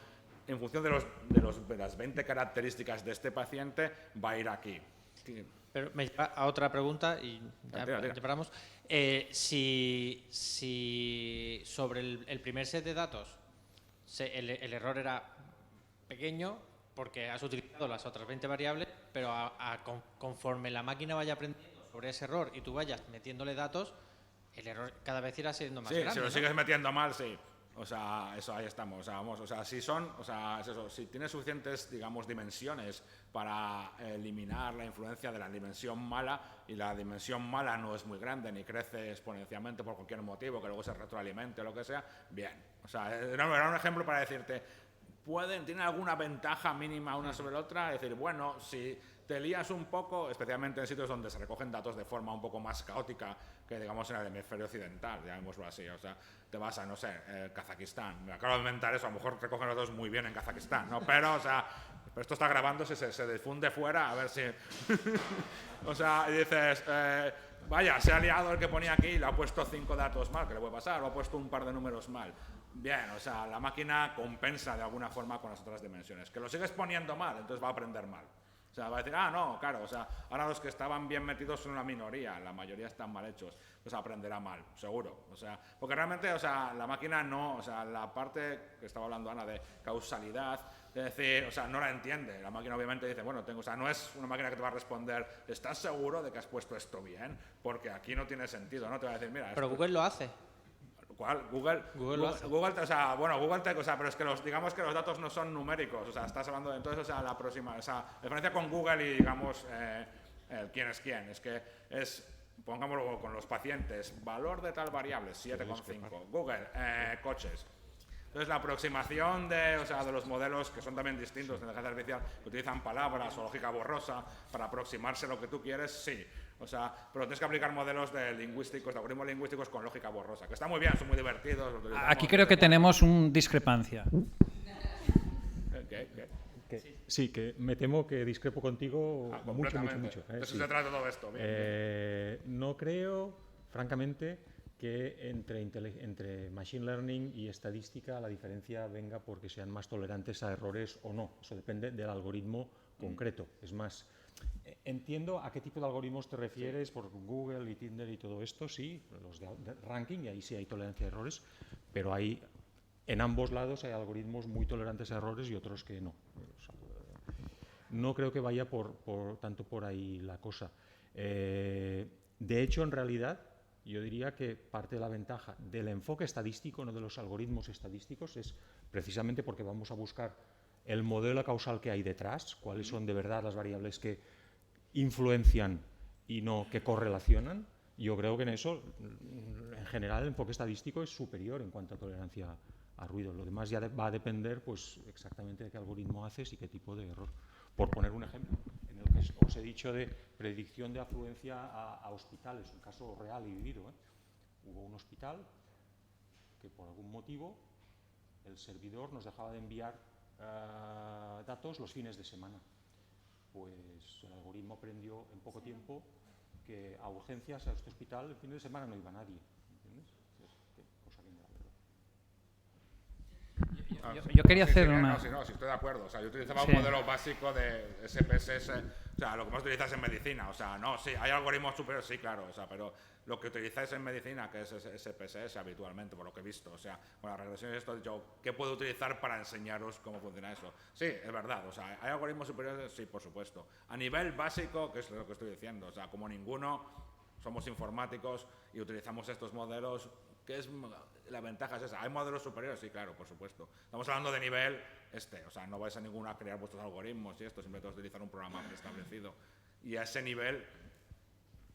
en función de las 20 características de este paciente, va a ir aquí. Pero me lleva a otra pregunta y ya Tira. paramos. Si sobre el primer set de datos el error era pequeño porque has utilizado las otras 20 variables, pero conforme la máquina vaya aprendiendo sobre ese error y tú vayas metiéndole datos, el error cada vez irá siendo más grande. Sí, si lo ¿no? sigues metiendo mal, sí. O sea, eso ahí estamos. O sea, vamos, o sea, si tienes suficientes, digamos, dimensiones para eliminar la influencia de la dimensión mala, y la dimensión mala no es muy grande ni crece exponencialmente por cualquier motivo, que luego se retroalimente o lo que sea, bien. O sea, era un ejemplo para decirte, ¿tienen alguna ventaja mínima una sobre la otra? Es decir, bueno, si te lías un poco, especialmente en sitios donde se recogen datos de forma un poco más caótica que, digamos, en el hemisferio occidental, llamémoslo así. O sea, te vas a, no sé, Kazajistán. Me acabo de inventar eso, a lo mejor recogen los datos muy bien en Kazajistán, ¿no? Pero, o sea, esto está grabando, se difunde fuera, a ver si... o sea, y dices, vaya, se ha liado el que ponía aquí y le ha puesto 5 datos mal, ¿qué le puede pasar? O ha puesto un par de números mal. Bien, o sea, la máquina compensa de alguna forma con las otras dimensiones. Que lo sigues poniendo mal, entonces va a aprender mal. O sea, va a decir, no, claro, o sea, ahora los que estaban bien metidos son una minoría, la mayoría están mal hechos, pues aprenderá mal, seguro. O sea, porque realmente, o sea, la máquina no, o sea, la parte que estaba hablando Ana de causalidad, es decir, o sea, no la entiende. La máquina obviamente dice, bueno, o sea, no es una máquina que te va a responder, ¿estás seguro de que has puesto esto bien? Porque aquí no tiene sentido, ¿no? Te va a decir, mira... Pero Google lo hace. ¿Cuál? Google lo hace. o sea, bueno, pero es que digamos que los datos no son numéricos, o sea, estás hablando de entonces, o sea, la diferencia con Google y, digamos, quién es quién, es que pongámoslo con los pacientes, valor de tal variable, 7,5, Google, coches. Entonces, la aproximación de los modelos, que son también distintos de inteligencia artificial, que utilizan palabras o lógica borrosa para aproximarse a lo que tú quieres, sí. O sea, pero tienes que aplicar modelos de algoritmos lingüísticos con lógica borrosa, que están muy bien, son muy divertidos. Aquí creo que tenemos una discrepancia. ¿Qué? Sí, que me temo que discrepo contigo mucho. De eso se trata todo esto. Bien. No creo, francamente, que entre machine learning y estadística la diferencia venga porque sean más tolerantes a errores o no. Eso depende del algoritmo concreto. Es más, entiendo a qué tipo de algoritmos te refieres, por Google y Tinder y todo esto, sí, los de ranking, y ahí sí hay tolerancia a errores, pero en ambos lados hay algoritmos muy tolerantes a errores y otros que no. No creo que vaya tanto por ahí la cosa. De hecho, en realidad, yo diría que parte de la ventaja del enfoque estadístico, no de los algoritmos estadísticos, es precisamente porque vamos a buscar el modelo causal que hay detrás, cuáles son de verdad las variables que influencian y no que correlacionan. Yo creo que en eso, en general, el enfoque estadístico es superior en cuanto a tolerancia a ruido. Lo demás ya va a depender, pues, exactamente de qué algoritmo haces y qué tipo de error. Por poner un ejemplo, en el que os he dicho de predicción de afluencia a hospitales, un caso real y vivido. Hubo un hospital que por algún motivo el servidor nos dejaba de enviar datos los fines de semana. Pues el algoritmo aprendió en poco tiempo que a urgencias a este hospital el fin de semana no iba nadie, ¿entiendes? Cosa que me da verdad. Yo quería hacer una... No, sí, estoy de acuerdo. O sea, yo utilizaba un modelo básico de SPSS, o sea, lo que más utilizas en medicina. O sea, no, sí, hay algoritmos superiores, sí, claro. O sea, pero lo que utilizáis en medicina, que es SPSS habitualmente, por lo que he visto. O sea, con las regresiones, esto, yo, ¿qué puedo utilizar para enseñaros cómo funciona eso? Sí, es verdad. O sea, ¿hay algoritmos superiores? Sí, por supuesto. A nivel básico, que es lo que estoy diciendo, o sea, como ninguno, somos informáticos y utilizamos estos modelos, ¿qué es? La ventaja es esa. ¿Hay modelos superiores? Sí, claro, por supuesto. Estamos hablando de nivel o sea, no vais a ninguna a crear vuestros algoritmos y esto, simplemente utilizar un programa preestablecido. Y a ese nivel,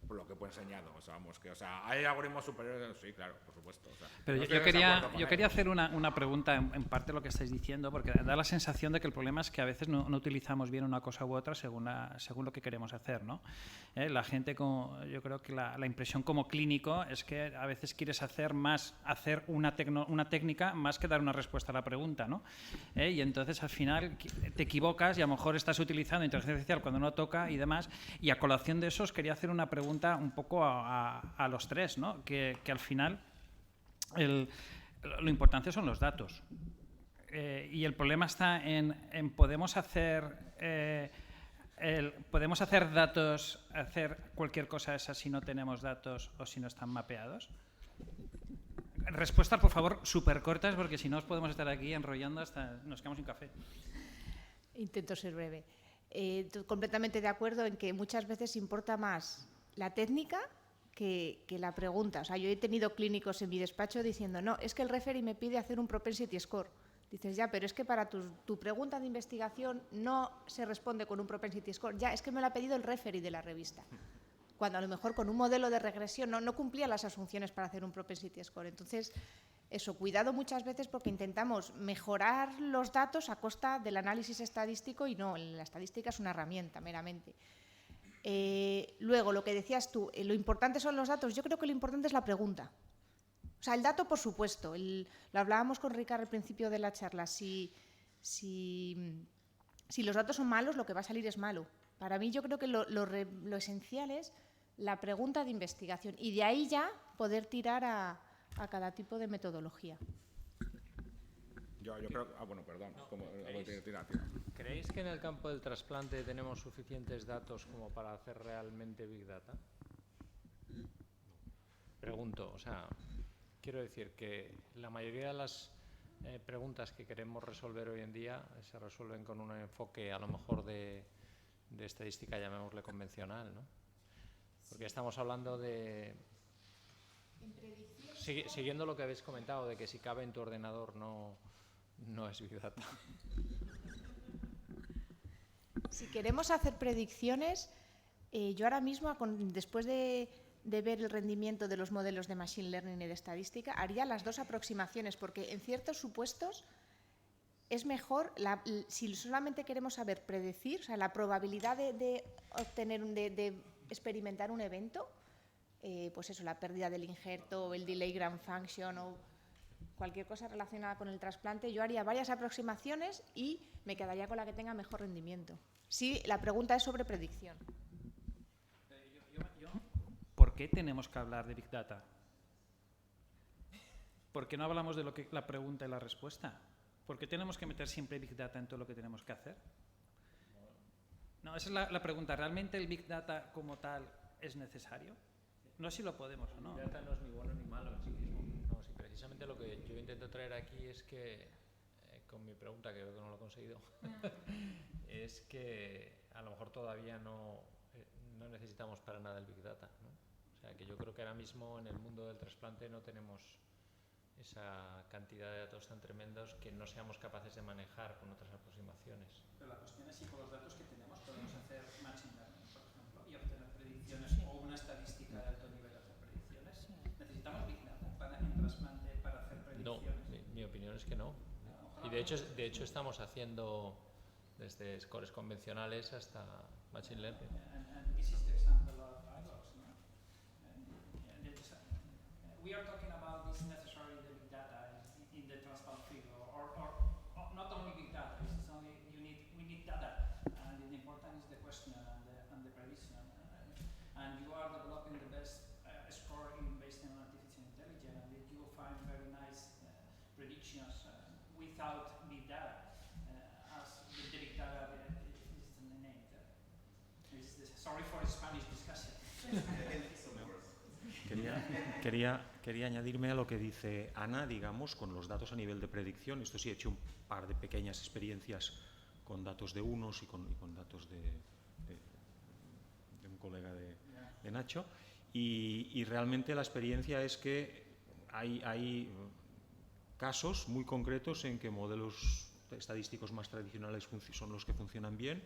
por lo que he enseñado, o sea, vamos, que, o sea, ¿hay algoritmos superiores? Sí, claro, por supuesto. O sea, Pero no yo quería hacer una pregunta en parte de lo que estáis diciendo, porque da la sensación de que el problema es que a veces no utilizamos bien una cosa u otra según lo que queremos hacer, ¿no? La gente, yo creo que la impresión como clínico es que a veces quieres hacer una técnica más que dar una respuesta a la pregunta, ¿no? Y entonces al final te equivocas y a lo mejor estás utilizando inteligencia artificial cuando no toca y demás. Y a colación de eso os quería hacer una pregunta un poco a los tres, ¿no? Que al final lo importante son los datos. Y el problema está en podemos hacer datos, hacer cualquier cosa esa si no tenemos datos o si no están mapeados. Respuestas, por favor, súper cortas, porque si no os podemos estar aquí enrollando hasta nos quedamos sin café. Intento ser breve. Completamente de acuerdo en que muchas veces importa más la técnica que la pregunta. O sea, yo he tenido clínicos en mi despacho diciendo, no, es que el referee me pide hacer un propensity score. Dices, ya, pero es que para tu pregunta de investigación no se responde con un propensity score. Ya, es que me lo ha pedido el referee de la revista. Cuando a lo mejor con un modelo de regresión no cumplía las asunciones para hacer un propensity score. Entonces, eso, cuidado muchas veces porque intentamos mejorar los datos a costa del análisis estadístico y no, la estadística es una herramienta meramente. Luego, lo que decías tú, lo importante son los datos. Yo creo que lo importante es la pregunta. O sea, el dato, por supuesto. Lo hablábamos con Ricard al principio de la charla. Si los datos son malos, lo que va a salir es malo. Para mí, yo creo que lo esencial es la pregunta de investigación y de ahí ya poder tirar a cada tipo de metodología. Yo creo... bueno, perdón. Tira. ¿Creéis que en el campo del trasplante tenemos suficientes datos como para hacer realmente Big Data? Pregunto, o sea, quiero decir que la mayoría de las preguntas que queremos resolver hoy en día se resuelven con un enfoque a lo mejor de estadística, llamémosle convencional, ¿no? Porque estamos hablando de... Siguiendo lo que habéis comentado, de que si cabe en tu ordenador no es Big Data. Si queremos hacer predicciones, yo ahora mismo, después de ver el rendimiento de los modelos de Machine Learning y de estadística, haría las dos aproximaciones, porque en ciertos supuestos es mejor, si solamente queremos saber predecir, o sea, la probabilidad de experimentar un evento, pues eso, la pérdida del injerto, o el delay gram function, o cualquier cosa relacionada con el trasplante, yo haría varias aproximaciones y me quedaría con la que tenga mejor rendimiento. Sí, la pregunta es sobre predicción. ¿Por qué tenemos que hablar de Big Data? ¿Por qué no hablamos de lo que la pregunta y la respuesta? ¿Por qué tenemos que meter siempre Big Data en todo lo que tenemos que hacer? No, esa es la pregunta. ¿Realmente el Big Data como tal es necesario? No sé si lo podemos o no. Big Data no es ni bueno ni malo en sí mismo. No, sí, precisamente lo que yo intento traer aquí es que, con mi pregunta, que creo que no lo he conseguido, es que a lo mejor todavía no necesitamos para nada el Big Data, ¿no? O sea, que yo creo que ahora mismo en el mundo del trasplante no tenemos esa cantidad de datos tan tremendos que no seamos capaces de manejar con otras aproximaciones. Pero la cuestión es si con los datos que tenemos podemos hacer machine learning, por ejemplo, y obtener predicciones o una estadística de alto nivel de hacer predicciones. ¿Necesitamos Big Data en trasplante para hacer predicciones? No, mi opinión es que no. Y de hecho estamos haciendo desde scores convencionales hasta machine learning. This is the example of iLogs, no? We are talking about this necessary the Big Data question and the prediction. And you are developing the best scoring based on artificial intelligence, and you find very nice predictions without big data, as the big data is the name. Sorry for Spanish discussion. Quería añadirme a lo que dice Ana, digamos, con los datos a nivel de predicción. Esto sí, he hecho un par de pequeñas experiencias con datos de unos y con datos de un colega de Nacho. Y realmente la experiencia es que hay casos muy concretos en que modelos estadísticos más tradicionales son los que funcionan bien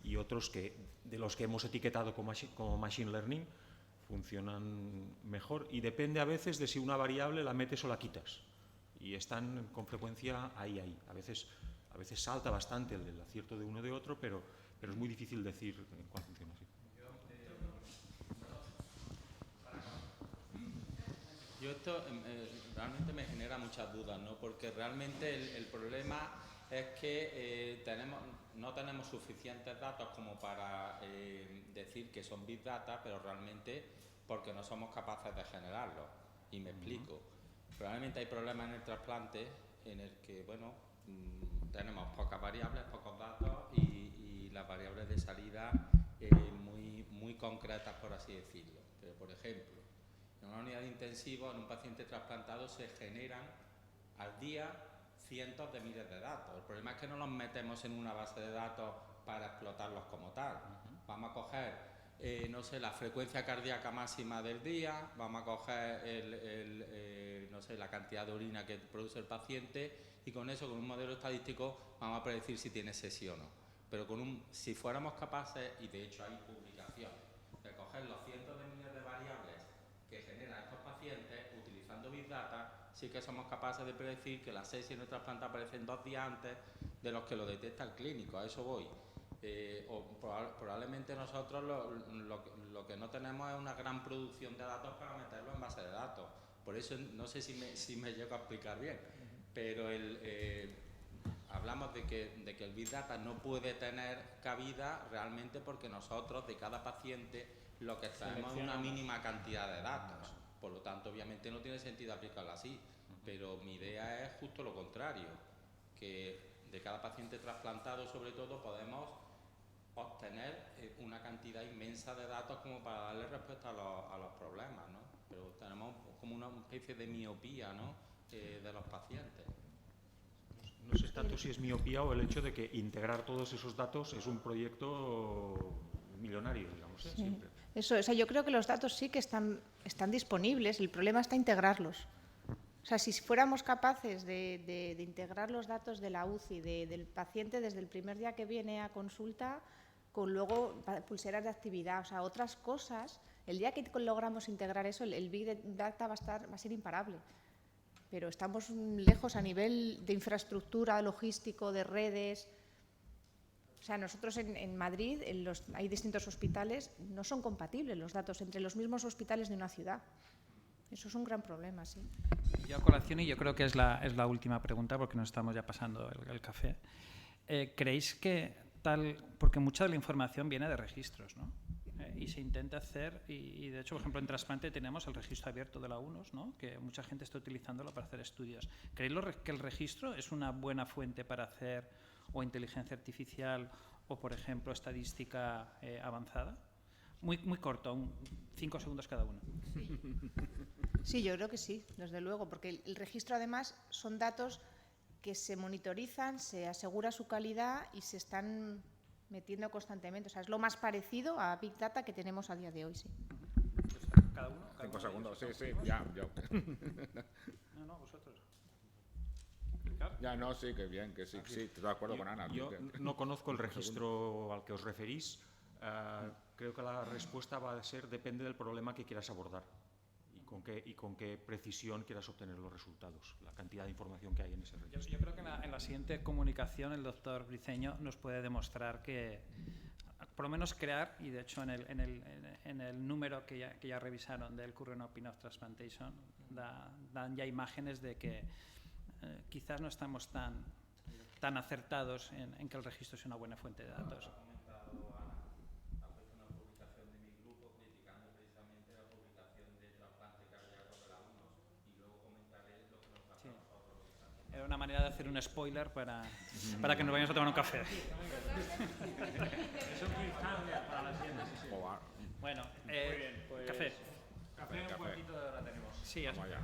y otros de los que hemos etiquetado como machine learning funcionan mejor, y depende a veces de si una variable la metes o la quitas, y están con frecuencia ahí. A veces salta bastante el acierto de uno de otro, pero es muy difícil decir cuál funciona así. Yo esto realmente me genera muchas dudas, ¿no? Porque realmente el problema es que no tenemos suficientes datos como para decir que son Big Data, pero realmente porque no somos capaces de generarlos. Y me explico. Probablemente hay problemas en el trasplante en el que, bueno, tenemos pocas variables, pocos datos y las variables de salida muy concretas, por así decirlo. Pero, por ejemplo, en una unidad de intensivo, en un paciente trasplantado, se generan al día cientos de miles de datos. El problema es que no los metemos en una base de datos para explotarlos como tal. Vamos a coger, no sé, la frecuencia cardíaca máxima del día, vamos a coger no sé, la cantidad de orina que produce el paciente, y con eso, con un modelo estadístico, vamos a predecir si tiene sepsis o no. Pero si fuéramos capaces, y de hecho hay publicaciones, de coger los cientos de miles de variables que generan estos pacientes utilizando Big Data, sí que somos capaces de predecir que la sepsis en el trasplante aparecen 2 días antes de los que lo detecta el clínico. A eso voy. Probablemente nosotros lo que no tenemos es una gran producción de datos para meterlo en base de datos. Por eso no sé si me llego a explicar bien, pero hablamos de que el Big Data no puede tener cabida realmente porque nosotros de cada paciente lo que extraemos es una mínima cantidad de datos. Por lo tanto, obviamente no tiene sentido aplicarlo así, pero mi idea es justo lo contrario, que de cada paciente trasplantado, sobre todo, podemos obtener una cantidad inmensa de datos como para darle respuesta a los problemas, ¿no? Pero tenemos como una especie de miopía, ¿no? De los pacientes. No sé tanto si es miopía o el hecho de que integrar todos esos datos es un proyecto millonario, digamos, sí. Siempre. Eso, o sea, yo creo que los datos sí que están disponibles, el problema está integrarlos. O sea, si fuéramos capaces de integrar los datos de la UCI, del paciente desde el primer día que viene a consulta, con luego pulseras de actividad, o sea, otras cosas, el día que logramos integrar eso, el Big Data va a ser imparable. Pero estamos lejos a nivel de infraestructura, logístico, de redes. O sea, nosotros en Madrid hay distintos hospitales, no son compatibles los datos entre los mismos hospitales de una ciudad. Eso es un gran problema, sí. Yo a colación, y yo creo que es la última pregunta porque nos estamos ya pasando el café. ¿Creéis que porque mucha de la información viene de registros, ¿no? Y se intenta hacer, y de hecho, por ejemplo, en trasplante tenemos el registro abierto de la UNOS, ¿no? Que mucha gente está utilizándolo para hacer estudios. ¿Creéis que el registro es una buena fuente para hacer o inteligencia artificial o, por ejemplo, estadística avanzada? Muy corto, 5 segundos cada uno. Sí, yo creo que sí, desde luego, porque el registro además son datos que se monitorizan, se asegura su calidad y se están metiendo constantemente. O sea, es lo más parecido a Big Data que tenemos a día de hoy, sí. ¿Cada uno? 5 segundos, sí, ya, yo. No, vosotros. Ya, no, sí, que bien, que sí, estoy de acuerdo con Ana. Yo no conozco el registro al que os referís. Creo que la respuesta va a ser depende del problema que quieras abordar y con qué precisión quieras obtener los resultados, la cantidad de información que hay en ese registro. Yo creo que en la siguiente comunicación el doctor Briceño nos puede demostrar que, por lo menos crear, y de hecho en el número que ya revisaron del Current Opinion of Transplantation, dan ya imágenes de que quizás no estamos tan acertados en que el registro sea una buena fuente de datos. Era una manera de hacer un spoiler para que nos vayamos a tomar un café. Es un cliffhanger para la siguiente sesión. Bueno, Muy bien, pues, café. Café, Un poquito la tenemos. Sí, Vamos allá.